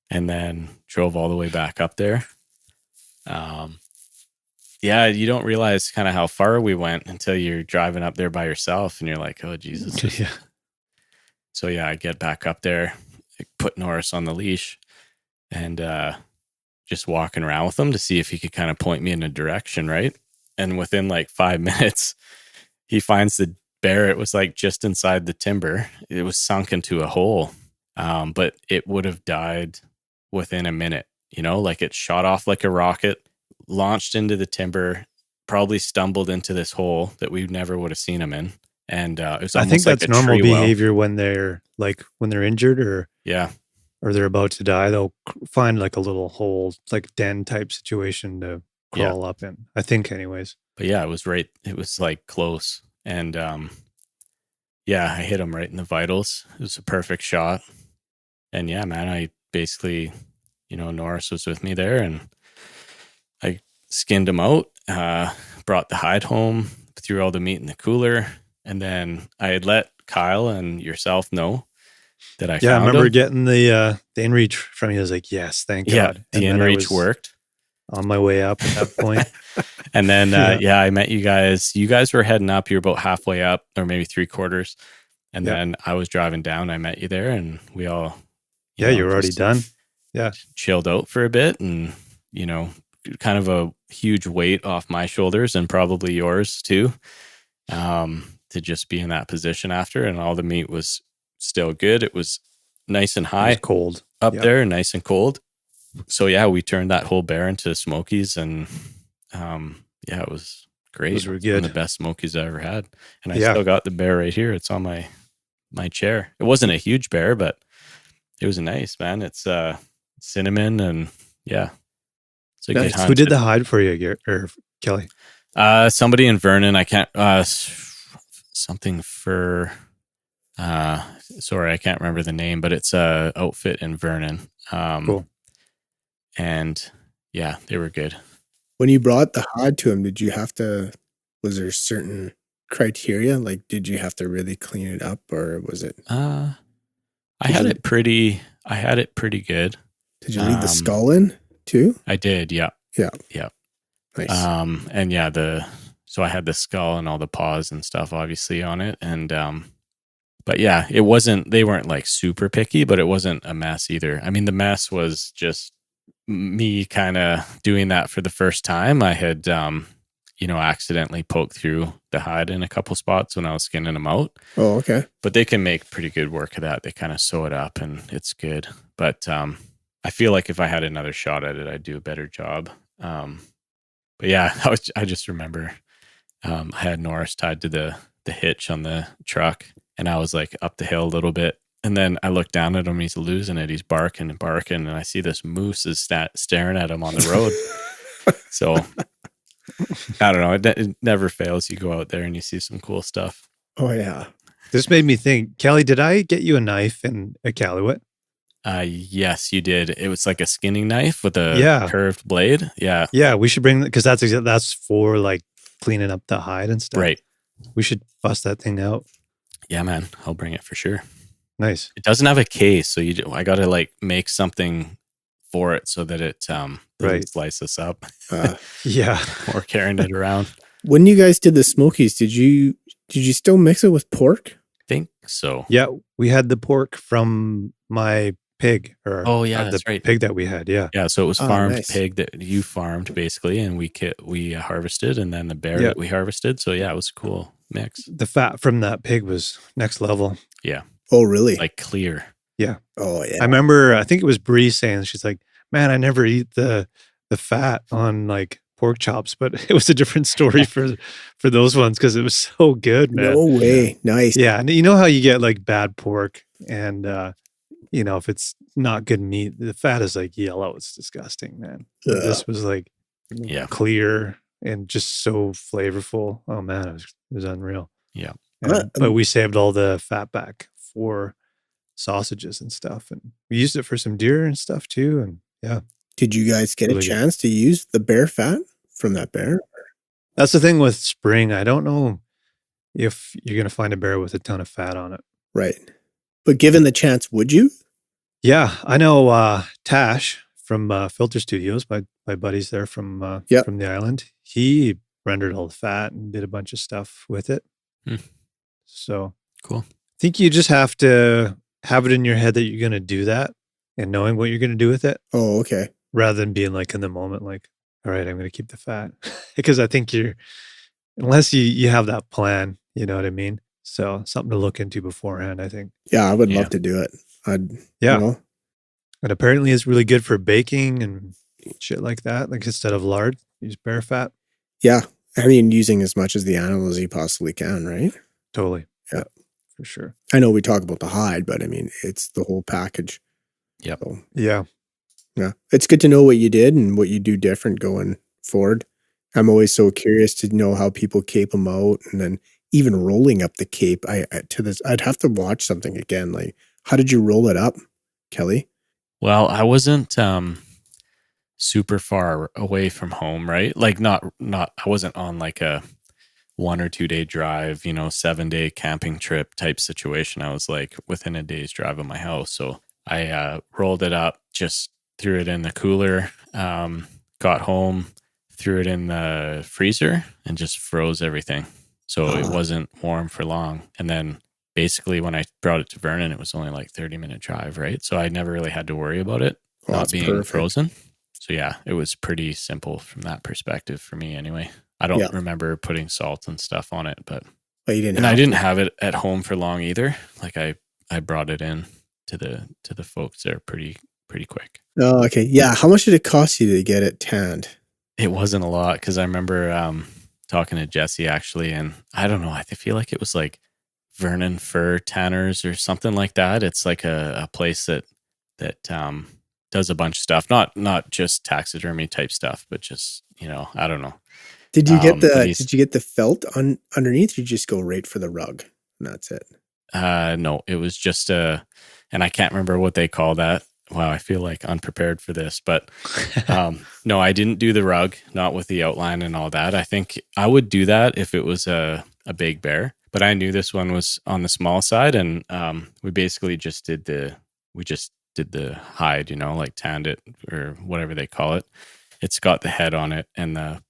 and then drove all the way back up there. Yeah, you don't realize kind of how far we went until you're driving up there by yourself, and you're like, oh, Jesus. Yeah. So, I get back up there, put Norris on the leash, and just walking around with him to see if he could kind of point me in a direction, right? And within like 5 minutes, he finds the bear. It was like just inside the timber. It was sunk into a hole, but it would have died within a minute, like it shot off like a rocket, launched into the timber, probably stumbled into this hole that we never would have seen him in. And it was I almost think like that's a normal tree well. behavior when they're injured or Yeah. or they're about to die. They'll find like a little hole, like den type situation to crawl up in. I think, anyways. But yeah, it was like close. And yeah, I hit him right in the vitals. It was a perfect shot. And yeah, man, I basically, Norris was with me there and I skinned him out, brought the hide home, threw all the meat in the cooler. And then I had let Kyle and yourself know that I found I remember him. getting the inReach from you. I was like, yes, thank God. The inReach worked. On my way up at that point. And then, I met you guys. You guys were heading up. You were about halfway up or maybe 3/4. And then I was driving down. I met you there and we all, you were already done. Yeah. Chilled out for a bit and, kind of a huge weight off my shoulders and probably yours too, to just be in that position after. And all the meat was still good. It was nice and high. It was cold. Up there, nice and cold. So yeah, we turned that whole bear into Smokies and it was great. Those were It was good. one of the best Smokies I ever had. And I still got the bear right here. It's on my chair. It wasn't a huge bear, but it was nice, man. It's cinnamon and it's a good hunt. Who did the hide for you, Garrett, or Kelly? Somebody in Vernon. I can't something for sorry, I can't remember the name, but it's a outfit in Vernon. Cool. And yeah, they were good. When you brought the hide to him, was there certain criteria? Like, did you have to really clean it up or was it? I had it pretty good. Did you leave the skull in too? I did. Yeah. Yeah. Nice. And so I had the skull and all the paws and stuff obviously on it. And, but yeah, they weren't like super picky, but it wasn't a mess either. I mean, the mess was just me kind of doing that for the first time. I had, accidentally poked through the hide in a couple spots when I was skinning them out. Oh, okay. But they can make pretty good work of that. They kind of sew it up and it's good. But I feel like if I had another shot at it, I'd do a better job. But yeah, I just remember I had Norris tied to the hitch on the truck and I was like up the hill a little bit. And then I look down at him. He's losing it. He's barking. And I see this moose is staring at him on the road. So I don't know. It never fails. You go out there and you see some cool stuff. Oh, yeah. This made me think, Kelly, did I get you a knife and a Caliwit? Yes, you did. It was like a skinning knife with a curved blade. Yeah. Yeah, we should bring, because that's for like cleaning up the hide and stuff. Right. We should bust that thing out. Yeah, man. I'll bring it for sure. Nice. It doesn't have a case, so I got to like make something for it so that it doesn't slice us up. Yeah. Or carrying it around. When you guys did the Smokies, did you still mix it with pork? I think so. Yeah, we had the pork from my pig. That's right. Pig that we had. Yeah. Yeah. So it was farmed pig that you farmed basically, and we harvested, and then the bear that we harvested. So yeah, it was a cool mix. The fat from that pig was next level. Yeah. Oh, really? Like clear. Yeah. Oh, yeah. I remember, I think it was Bree saying, she's like, man, I never eat the fat on like pork chops, but it was a different story for those ones because it was so good, man. No way. Nice. Yeah. And you know how you get like bad pork and, if it's not good meat, the fat is like yellow. It's disgusting, man. This was like clear and just so flavorful. Oh, man, it was unreal. Yeah. But we saved all the fat back for sausages and stuff, and we used it for some deer and stuff too. And yeah, did you guys get a chance to use the bear fat from that bear? That's the thing with spring. I don't know if you're gonna find a bear with a ton of fat on it, right? But given the chance, would you? Yeah, I know Tash from Filter Studios, my buddies there from the island. He rendered all the fat and did a bunch of stuff with it. So cool. I think you just have to have it in your head that you're going to do that and knowing what you're going to do with it. Oh, okay. Rather than being like in the moment, like, all right, I'm going to keep the fat. Because I think unless you have that plan, you know what I mean? So something to look into beforehand, I think. Yeah, I would love to do it. And apparently it's really good for baking and shit like that. Like instead of lard, Use bear fat. Yeah. I mean, using as much as the animal as you possibly can, right? Totally. Yeah. For sure. I know we talk about the hide, but I mean, it's the whole package. Yep. So, Yeah. yeah. It's good to know what you did and what you do different going forward. I'm always so curious to know how people cape them out, and then even rolling up the cape. I'd have to watch something again. Like, how did you roll it up, Kelly? Well, I wasn't super far away from home, right? Like not I wasn't on like a 1 or 2 day drive, 7-day camping trip type situation. I was like within a day's drive of my house. So I rolled it up, just threw it in the cooler, got home, threw it in the freezer, and just froze everything. So it wasn't warm for long. And then basically when I brought it to Vernon, it was only like 30-minute drive, right? So I never really had to worry about it not being perfect. frozen. So yeah, it was pretty simple from that perspective for me anyway. I don't remember putting salt and stuff on it, but you didn't. And I didn't have it at home for long either. Like I brought it in to the folks there pretty quick. Oh, okay. Yeah. How much did it cost you to get it tanned? It wasn't a lot because I remember talking to Jesse actually, and I don't know. I feel like it was like Vernon Fur Tanners or something like that. It's like a place that does a bunch of stuff, not just taxidermy type stuff, but just I don't know. Did you get the felt underneath? Or you just go right for the rug and that's it? No, it was just and I can't remember what they call that. Wow, I feel like unprepared for this, but no, I didn't do the rug, not with the outline and all that. I think I would do that if it was a big bear, but I knew this one was on the small side, and we basically just did the hide, like tanned it or whatever they call it. It's got the head on it, and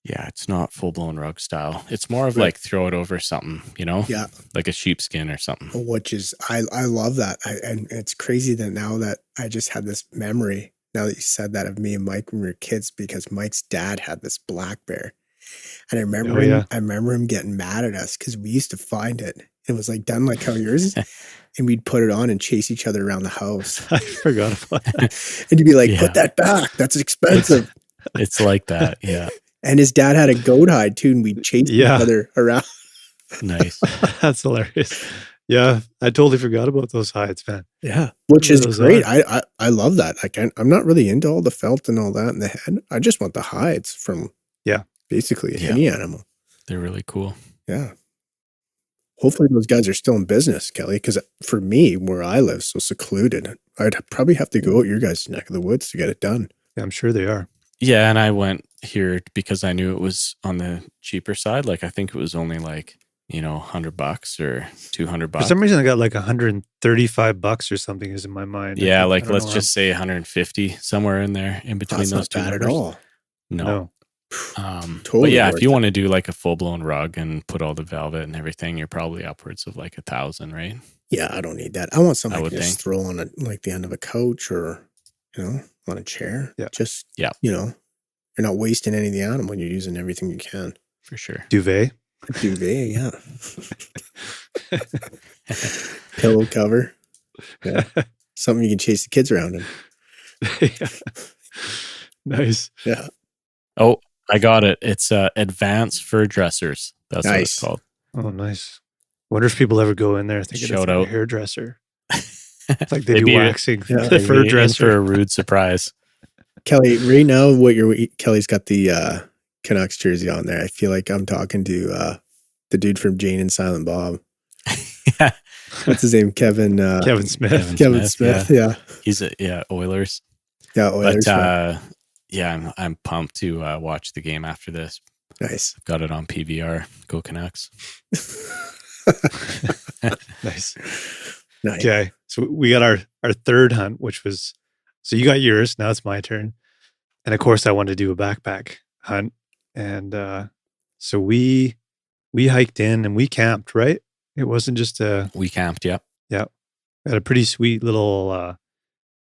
it's not full blown rug style. It's more of like throw it over something, Yeah, like a sheepskin or something. Which is I love that. And it's crazy that now that I just had this memory now that you said that of me and Mike when we were kids, because Mike's dad had this black bear, and I remember him getting mad at us because we used to find it. It was like done like how yours is. And we'd put it on and chase each other around the house. I forgot about that. And you'd be like, put that back. That's expensive. It's like that. Yeah. And his dad had a goat hide too, and we'd chase each other around. Nice. That's hilarious. Yeah, I totally forgot about those hides, man. Yeah, which is great. I love that. Like, I'm not really into all the felt and all that in the head. I just want the hides from basically any animal. They're really cool. Yeah. Hopefully those guys are still in business, Kelly, because for me, where I live, so secluded, I'd probably have to go out your guys' neck of the woods to get it done. Yeah, I'm sure they are. Yeah, and I went here because I knew it was on the cheaper side. Like I think it was only like, $100 or $200. For some reason I got like $135 or something is in my mind. Yeah, like let's just say 150, somewhere in there in between those two numbers. At all. No. Totally. But yeah, if you want to do like a full blown rug and put all the velvet and everything, you're probably upwards of like 1,000, right? Yeah, I don't need that. I want something I can just throw on like the end of a couch or on a chair. Yeah. Just you're not wasting any of the animal. You're using everything you can. For sure. Duvet. Duvet, yeah. Pillow cover. Yeah. Something you can chase the kids around in. Nice. Yeah. Oh, I got it. It's Advanced Fur Dressers. That's what it's called. Oh, nice. Wonder if people ever go in there thinking it's like a hairdresser. It's like they do waxing. The fur dresser for a rude surprise. Kelly, right now, Kelly's got the Canucks jersey on there. I feel like I'm talking to the dude from Jane and Silent Bob. Yeah. What's his name? Kevin Smith. Kevin Smith. Yeah. He's Oilers. Yeah, Oilers. But I'm pumped to watch the game after this. Nice. I've got it on PVR. Go Canucks. Nice. Okay, so we got our third hunt, which was, so you got yours, now it's my turn. And of course I wanted to do a backpack hunt. And so we hiked in and we camped, right? It wasn't just we camped, yep. Yeah. Got a pretty sweet little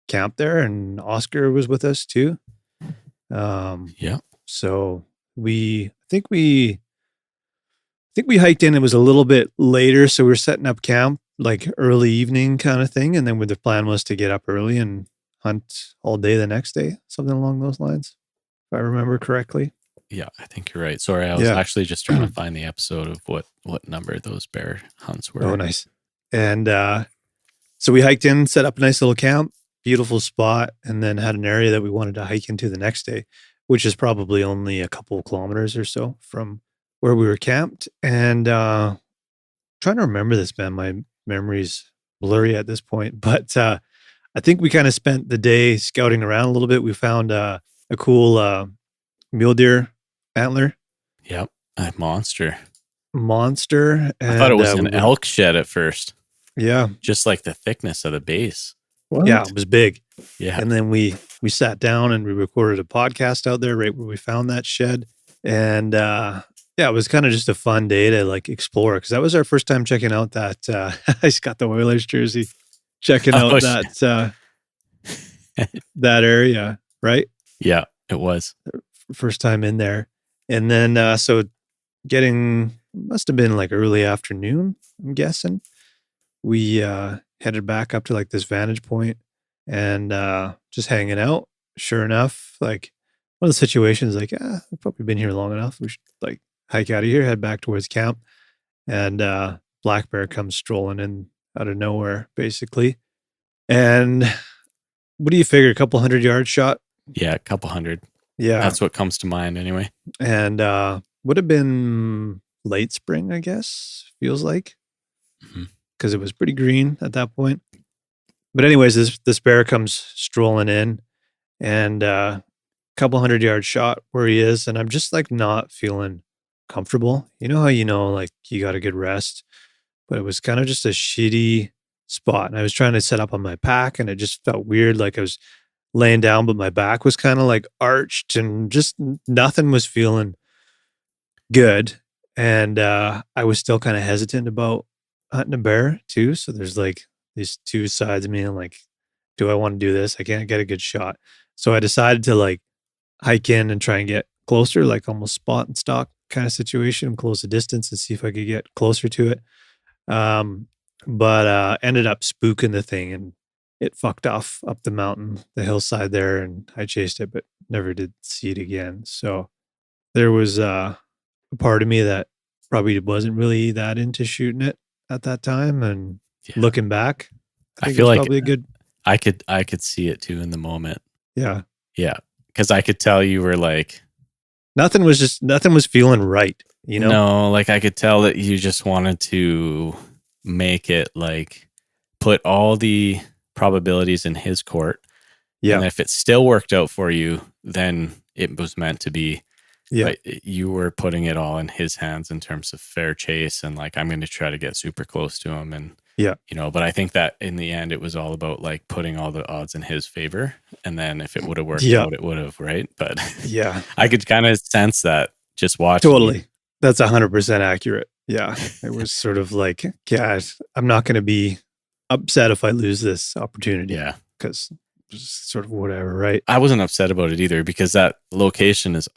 camp there, and Oscar was with us too. Yeah. So I think we hiked in. It was a little bit later, so we were setting up camp like early evening kind of thing, and then the plan was to get up early and hunt all day the next day, something along those lines, if I remember correctly. Yeah, I think you're right. Sorry, I was actually just trying to find the episode of what number those bear hunts were. Oh, nice. And so we hiked in, set up a nice little camp, beautiful spot, and then had an area that we wanted to hike into the next day, which is probably only a couple of kilometers or so from where we were camped. And trying to remember this, man. My memory's blurry at this point, but I think we kind of spent the day scouting around a little bit. We found a cool mule deer antler. Yep, a monster. And, I thought it was an elk shed at first. Yeah. Just like the thickness of the base. What? Yeah, it was big. Yeah. And then we sat down and we recorded a podcast out there right where we found that shed. And yeah, it was kind of just a fun day to like explore, because that was our first time checking out that I just got the Oilers jersey, checking out that that area, right? Yeah, it was. First time in there. And then so must have been like early afternoon, I'm guessing. We headed back up to like this vantage point and just hanging out. Sure enough, like one of the situations, like, we've probably been here long enough. We should like hike out of here, head back towards camp. And black bear comes strolling in out of nowhere, basically. And what do you figure? A couple 100-yard shot? Yeah, a couple hundred. Yeah. That's what comes to mind anyway. And would have been late spring, I guess, feels like. Because it was pretty green at that point. But anyways, this bear comes strolling in, and a couple 100-yard shot where he is, and I'm just like not feeling comfortable. You know how like you got a good rest, but it was kind of just a shitty spot. And I was trying to set up on my pack, and it just felt weird. Like I was laying down, but my back was kind of like arched, and just nothing was feeling good. And I was still kind of hesitant about hunting a bear too. So there's like these two sides of me. I'm like, do I want to do this? I can't get a good shot. So I decided to like hike in and try and get closer, like almost spot and stalk kind of situation, close the distance and see if I could get closer to it. But ended up spooking the thing, and it fucked off up the mountain, the hillside there. And I chased it, but never did see it again. So there was a part of me that probably wasn't really that into shooting it at that time. And looking back, I feel like probably a good. I could see it too in the moment. Yeah. Yeah. Because I could tell you were like, nothing was feeling right. No, like I could tell that you just wanted to make it like put all the probabilities in his court. Yeah. And if it still worked out for you, then it was meant to be. Yeah. But you were putting it all in his hands in terms of fair chase, and like, I'm going to try to get super close to him. And, but I think that in the end, it was all about like putting all the odds in his favor. And then if it would have worked out, it would have, right? But yeah, I could kind of sense that just watching. Totally. That's 100% accurate. Yeah. It was sort of like, gosh, I'm not going to be upset if I lose this opportunity. Yeah. Because just sort of whatever, right? I wasn't upset about it either, because that location is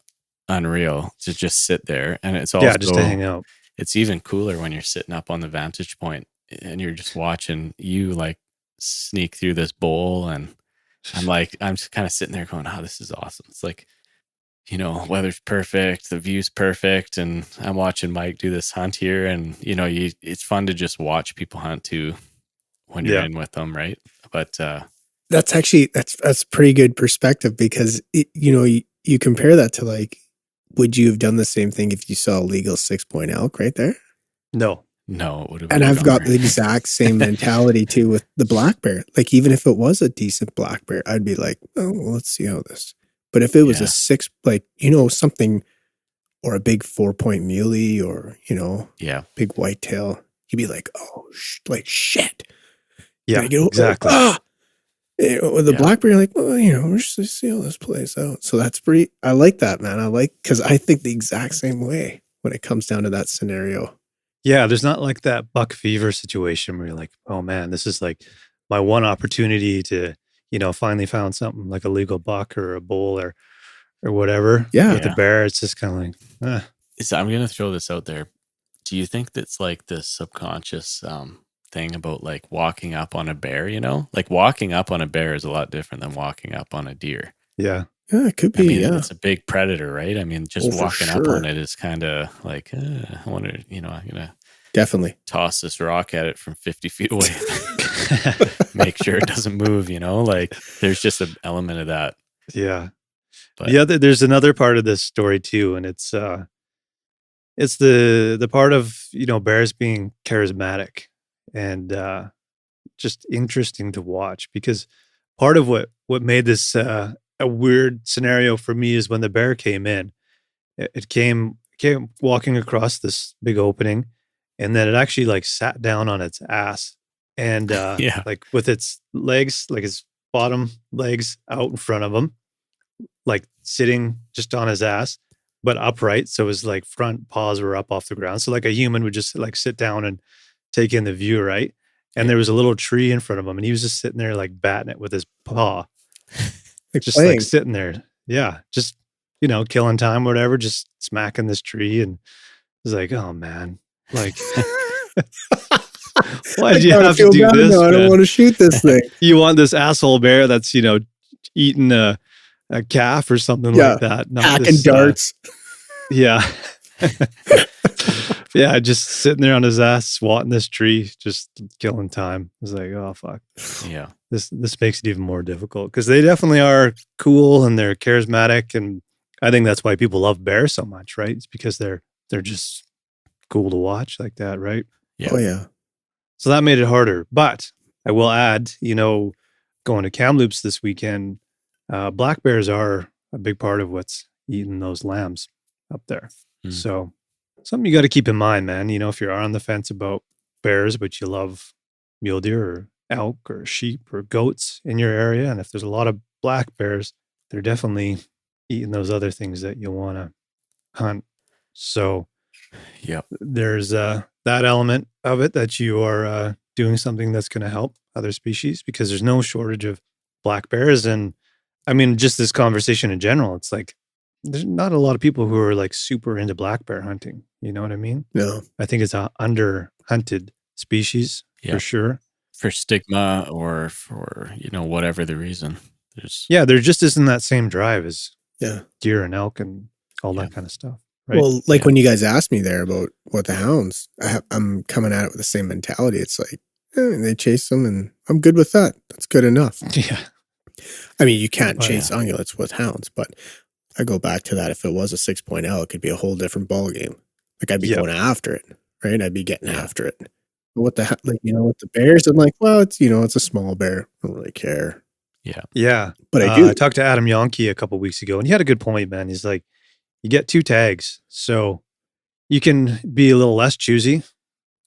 unreal to just sit there. And it's also just to hang out. It's even cooler when you're sitting up on the vantage point and you're just watching you like sneak through this bowl. And I'm just kind of sitting there going, oh, this is awesome. It's like, weather's perfect, the view's perfect, and I'm watching Mike do this hunt here. And it's fun to just watch people hunt too when you're in with them, right? But that's actually that's pretty good perspective, because you compare that to like, would you have done the same thing if you saw a legal 6-point elk right there? No, it would have been. And I've got the exact same mentality too with the black bear. Like, even if it was a decent black bear, I'd be like, oh, well, let's see how this. But if it was a 6, like, something, or a big 4-point muley, or, big whitetail, you'd be like, oh, shit. Yeah, exactly. With the black bear, like, well, we're just to see how this plays out. So that's pretty, I like that, man. Because I think the exact same way when it comes down to that scenario. Yeah, there's not like that buck fever situation where you're like, oh man, this is like my one opportunity to, finally found something like a legal buck or a bull or whatever. Yeah. With the bear, it's just kind of like, So I'm going to throw this out there. Do you think that's like this subconscious thing about like walking up on a bear, Like walking up on a bear is a lot different than walking up on a deer. Yeah. Yeah, it could I be. mean, Yeah. it's a big predator, right? I mean, just Oh, for walking up sure. on it is kind of like, I wonder, I'm going to Definitely. toss this rock at it from 50 feet away. Make sure it doesn't move, like there's just an element of that. Yeah. But There's another part of this story too, and it's the part of, bears being charismatic and just interesting to watch, because part of what made this a weird scenario for me is when the bear came in. It came walking across this big opening, and then it actually like sat down on its ass, and yeah, like with its legs, like its bottom legs out in front of him, like sitting just on his ass, but upright. So his like front paws were up off the ground. So like a human would just like sit down and take in the view, right? And Yeah. there was a little tree in front of him, and he was just sitting there like batting it with his paw, Like just playing. like sitting there. Yeah, just killing time or whatever, just smacking this tree. And it's like, oh man, like why did you have to do this? I don't want to shoot this thing. You want this asshole bear that's eating a calf or something like that. Not Hacking this, darts. Yeah. Yeah, just sitting there on his ass, swatting this tree, just killing time. It's like, oh fuck. Yeah. This makes it even more difficult, because they definitely are cool and they're charismatic, and I think that's why people love bears so much, right? It's because they're just cool to watch like that, right? Yeah. Oh yeah. So that made it harder. But I will add, going to Kamloops this weekend, black bears are a big part of what's eating those lambs up there. So something you got to keep in mind, man. If you're on the fence about bears, but you love mule deer or elk or sheep or goats in your area, and if there's a lot of black bears, they're definitely eating those other things that you'll want to hunt. So yep, there's that element of it, that you are doing something that's going to help other species, because there's no shortage of black bears. And I mean, just this conversation in general, it's like there's not a lot of people who are like super into black bear hunting. You know what I mean? No. I think it's a under hunted species for sure. For stigma or for, whatever the reason. There just isn't that same drive as deer and elk and all that kind of stuff. Right? Well, like when you guys asked me there about what the hounds, I'm coming at it with the same mentality. It's like, they chase them and I'm good with that. That's good enough. Yeah. I mean, you can't chase ungulates with hounds, but I go back to that. If it was a 6-point L, it could be a whole different ball game. Like I'd be going after it, right? I'd be getting after it. But what the with the bears, I'm like, well, it's it's a small bear. I don't really care. Yeah. Yeah. But I do. I talked to Adam Yonke a couple weeks ago, and he had a good point, man. He's like, you get 2 tags, so you can be a little less choosy,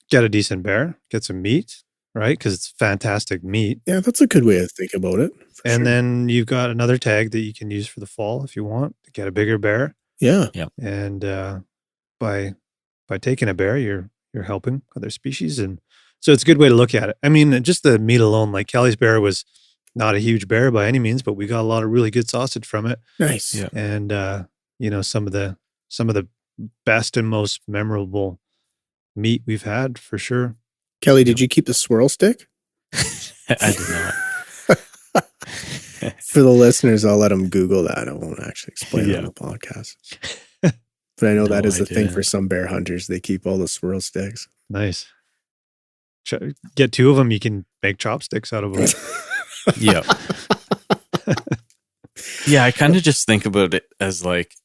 get a decent bear, get some meat, right? Because it's fantastic meat. Yeah, that's a good way to think about it. And then you've got another tag that you can use for the fall if you want to get a bigger bear. Yeah. And by taking a bear, you're helping other species, and so it's a good way to look at it. I mean, just the meat alone, like Kelly's bear was not a huge bear by any means, but we got a lot of really good sausage from it. Nice. Yeah. And some of the best and most memorable meat we've had for sure. Kelly, did you keep the swirl stick? I did not. For the listeners, I'll let them Google that. I won't actually explain it on the podcast. But I know that is the thing for some bear hunters. They keep all the swirl sticks. Nice. Get 2 of them, you can make chopsticks out of them. Yeah. Yeah, I kind of just think about it as like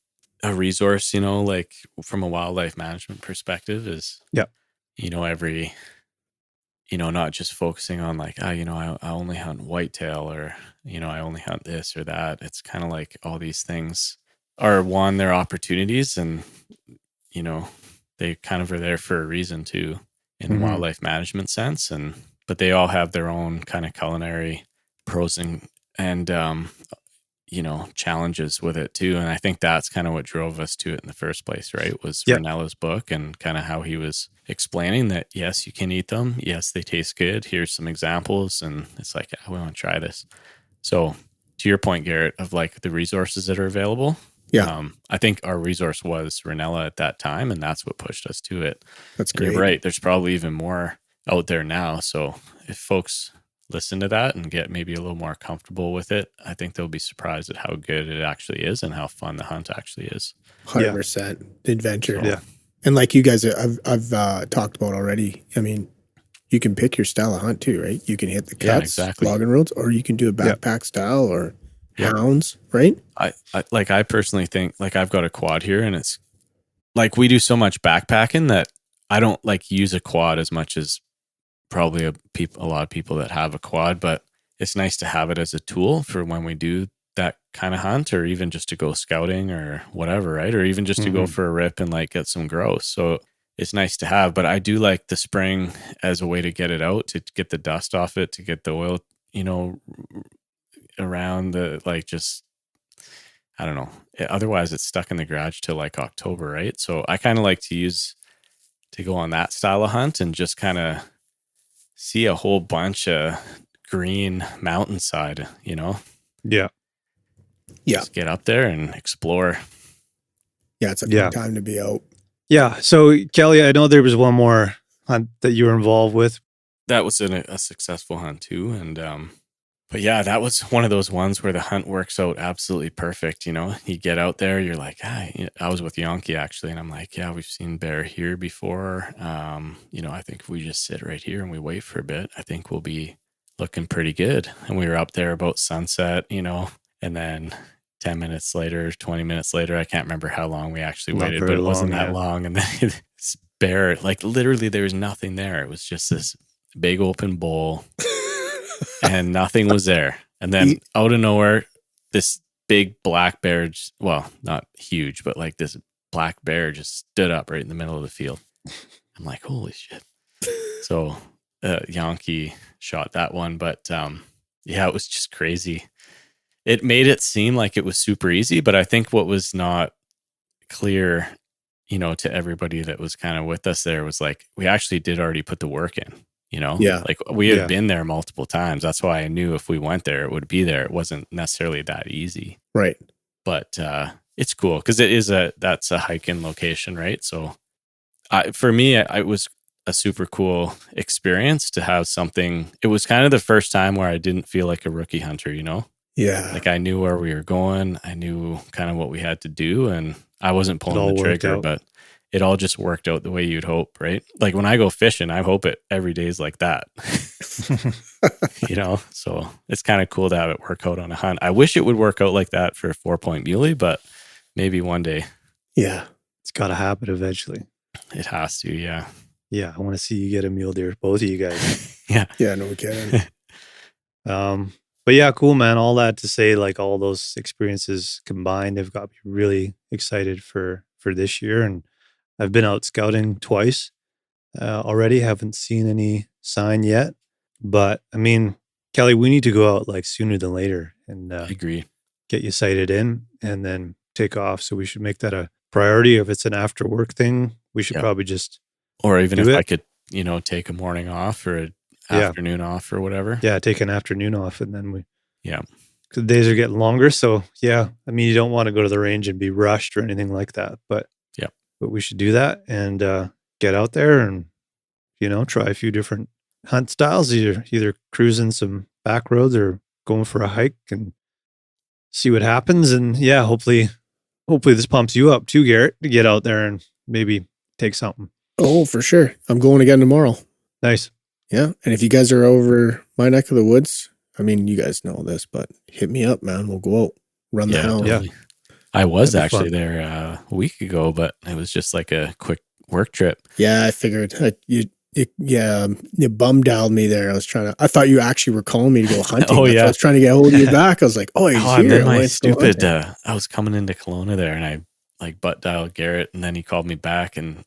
a resource, like from a wildlife management perspective is, every, not just focusing on like, I only hunt whitetail or, I only hunt this or that. It's kind of like all these things are they're opportunities, and, they kind of are there for a reason too, in the wildlife management sense. But they all have their own kind of culinary pros and challenges with it too. And I think that's kind of what drove us to it in the first place, right? Was Renella's book and kind of how he was explaining that, yes, you can eat them. Yes, they taste good. Here's some examples. And it's like, we want to try this. So to your point, Garrett, of like the resources that are available. Yeah. I think our resource was Renella at that time, and that's what pushed us to it. That's And great. you're right. There's probably even more out there now. So if folks listen to that and get maybe a little more comfortable with it, I think they'll be surprised at how good it actually is and how fun the hunt actually is. 100% adventure. Yeah. And like you guys, I've talked about already. I mean, you can pick your style of hunt too, right? You can hit the cuts, exactly. logging roads, or you can do a backpack style or hounds, right? I personally think, like, I've got a quad here, and it's like we do so much backpacking that I don't like use a quad as much as probably a lot of people that have a quad, but it's nice to have it as a tool for when we do that kind of hunt, or even just to go scouting or whatever, right? Or even just to go for a rip and like get some grouse. So it's nice to have, but I do like the spring as a way to get it out, to get the dust off it, to get the oil, around the, like, just, I don't know. Otherwise it's stuck in the garage till like October, right? So I kind of like to go on that style of hunt and just kind of see a whole bunch of green mountainside, Yeah. Just get up there and explore. Yeah, it's a good time to be out. Yeah. So, Kelly, I know there was one more hunt that you were involved with. That was a successful hunt too. And, but yeah, that was one of those ones where the hunt works out absolutely perfect. You get out there, you're like, I was with Yonki actually, and I'm like, yeah, we've seen bear here before. I think if we just sit right here and we wait for a bit, I think we'll be looking pretty good. And we were up there about sunset, and then 10 minutes later, 20 minutes later, I can't remember how long we actually waited, but it wasn't that long. And then this bear, like literally there was nothing there. It was just this big open bowl and nothing was there. And then out of nowhere, this big black bear, well, not huge, but like this black bear just stood up right in the middle of the field. I'm like, holy shit. So Yonki shot that one, but it was just crazy. It made it seem like it was super easy, but I think what was not clear, to everybody that was kind of with us there was like, we actually did already put the work in, like we had been there multiple times. That's why I knew if we went there, it would be there. It wasn't necessarily that easy. Right. But it's cool because that's a hiking location, right? So for me, it was a super cool experience to have something. It was kind of the first time where I didn't feel like a rookie hunter, Yeah. Like I knew where we were going. I knew kind of what we had to do, and I wasn't pulling the trigger, but it all just worked out the way you'd hope, right? Like when I go fishing, I hope it every day is like that, so it's kind of cool to have it work out on a hunt. I wish it would work out like that for a 4-point muley, but maybe one day. Yeah. It's got to happen eventually. It has to. Yeah. Yeah. I want to see you get a mule deer, both of you guys. Yeah. Yeah. No kidding. But yeah, cool, man. All that to say, like all those experiences combined have got me really excited for this year. And I've been out scouting twice already. Haven't seen any sign yet. But I mean, Kelly, we need to go out like sooner than later and I agree. Get you sighted in and then take off. So we should make that a priority. If it's an after work thing, we should probably just or even if I could, take a morning off or afternoon off or whatever. Yeah, take an afternoon off and then cause the days are getting longer. So I mean, you don't want to go to the range and be rushed or anything like that, but we should do that and get out there and, try a few different hunt styles, either cruising some back roads or going for a hike and see what happens. And hopefully this pumps you up too, Garrett, to get out there and maybe take something. Oh, for sure. I'm going again tomorrow. Nice. Yeah. And if you guys are over my neck of the woods, I mean, you guys know this, but hit me up, man. We'll go out, run the hound. Totally. I was actually there a week ago, but it was just like a quick work trip. Yeah, I figured you bum dialed me there. I thought you actually were calling me to go hunting. I was trying to get a hold of you back. I was like, he's here. I was coming into Kelowna there and I like butt dialed Garrett and then he called me back and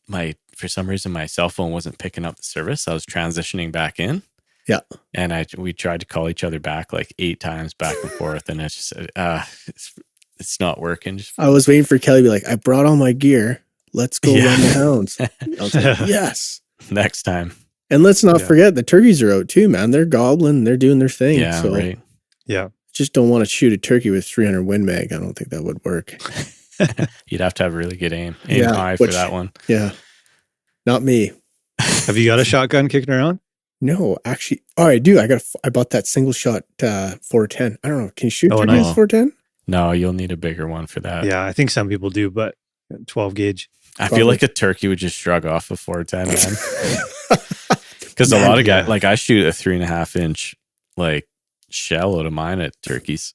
for some reason my cell phone wasn't picking up the service. I was transitioning back in. Yeah. And we tried to call each other back like 8 times back and forth. And it's just, it's not working. I was waiting for Kelly to be like, I brought all my gear. Let's go run the hounds. I was like, yes. Next time. And let's not forget the turkeys are out too, man. They're gobbling. They're doing their thing. Yeah, so right. Yeah. Just don't want to shoot a turkey with 300 Win Mag. I don't think that would work. You'd have to have really good aim high for that one. Yeah. Not me. Have you got a shotgun kicking around? No, actually, I do. I bought that single shot 410. I don't know. Can you shoot Oh, turkeys no. 410? No, you'll need a bigger one for that. Yeah, I think some people do, but 12 gauge. I feel like a turkey would just shrug off a 410, man. Because a Man, lot of guys, yeah. like I shoot a 3.5 inch like shell out of mine at turkeys,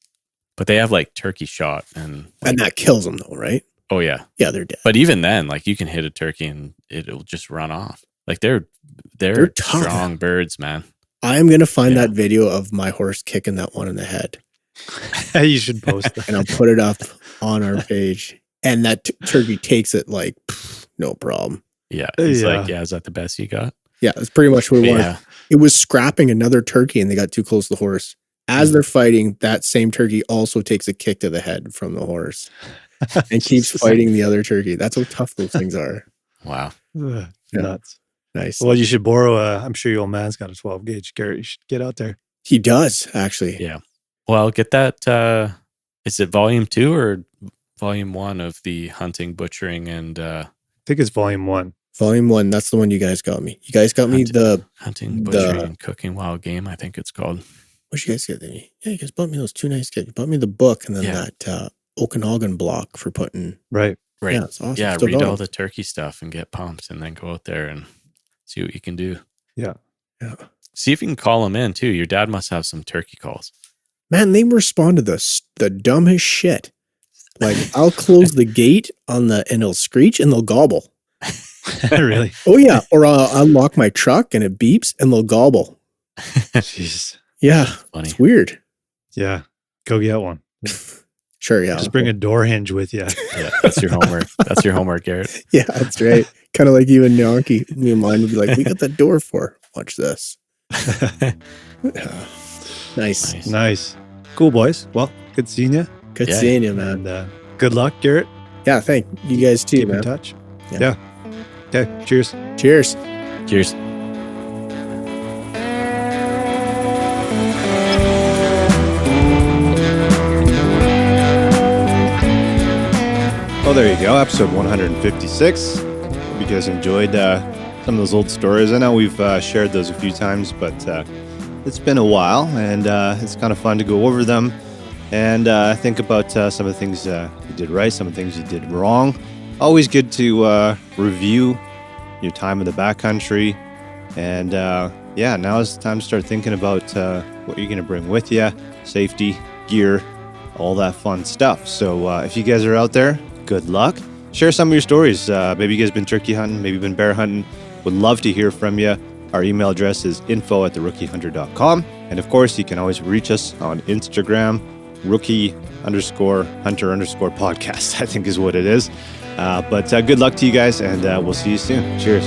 but they have like turkey shot and that kills them though, right? oh yeah, Yeah, they're dead. but even then, like you can hit a turkey and it'll just run off. Like they're tough. strong birds, man. I am gonna find that video of my horse kicking that one in the head, You should post that. and I'll put it up on our page. And that turkey takes it like no problem. Yeah, he's Yeah. like, yeah, is that the best you got? Yeah, it's pretty much what it was. Yeah, It was scrapping another turkey, and they got too close to the horse. As they're fighting, that same turkey also takes a kick to the head from the horse and keeps fighting the other turkey. That's how tough those things are. wow. Ugh, Yeah. nuts. Nice. Well, you should borrow I'm sure your old man's got a 12 gauge. Garrett, you should get out there. He does, actually. Yeah. Well, get that. Is it volume 2 or volume 1 of the hunting, butchering, and I think it's volume 1. Volume 1, that's the one you guys got me. You guys got me hunting, butchering, and cooking wild game? I think it's called. What'd you guys get me? Yeah, you guys bought me those 2 nice gifts. You bought me the book and then that Okanagan block for putting. Right. Right. Yeah, it's awesome. Yeah, Still read going. all the turkey stuff and get pumped, and then go out there and see what you can do. Yeah. See if you can call them in too. Your dad must have some turkey calls. Man, they respond to the dumbest shit. Like, I'll close the gate and it'll screech and they'll gobble. Really? Oh, yeah. Or I'll unlock my truck and it beeps and they'll gobble. Jeez. Yeah. Funny. It's weird. Yeah. Go get one. Sure, yeah. Just bring a door hinge with you. Yeah, that's your homework. That's your homework, Garrett. Yeah, that's right. Kind of like you and Yonki. Me and mine would be like, we got the door for. Watch this. Nice. Nice. Cool, boys. Well, good seeing you. Good Yeah. seeing you, man. And good luck, Garrett. Yeah, thank you guys too, Keep man. in touch. Yeah. Okay. Cheers. Cheers. Cheers. Oh, there you go. Episode 156. Hope you guys enjoyed some of those old stories. I know we've shared those a few times, but it's been a while, and it's kind of fun to go over them and think about some of the things you did right, some of the things you did wrong. Always good to review your time in the backcountry. And now is the time to start thinking about what you're going to bring with you, safety, gear, all that fun stuff. So if you guys are out there, good luck. Share some of your stories. Maybe you guys been turkey hunting, maybe been bear hunting. Would love to hear from you. Our email address is info@therookiehunter.com. And of course, you can always reach us on Instagram, rookie_hunter_podcast, I think is what it is. But good luck to you guys, and we'll see you soon. Cheers.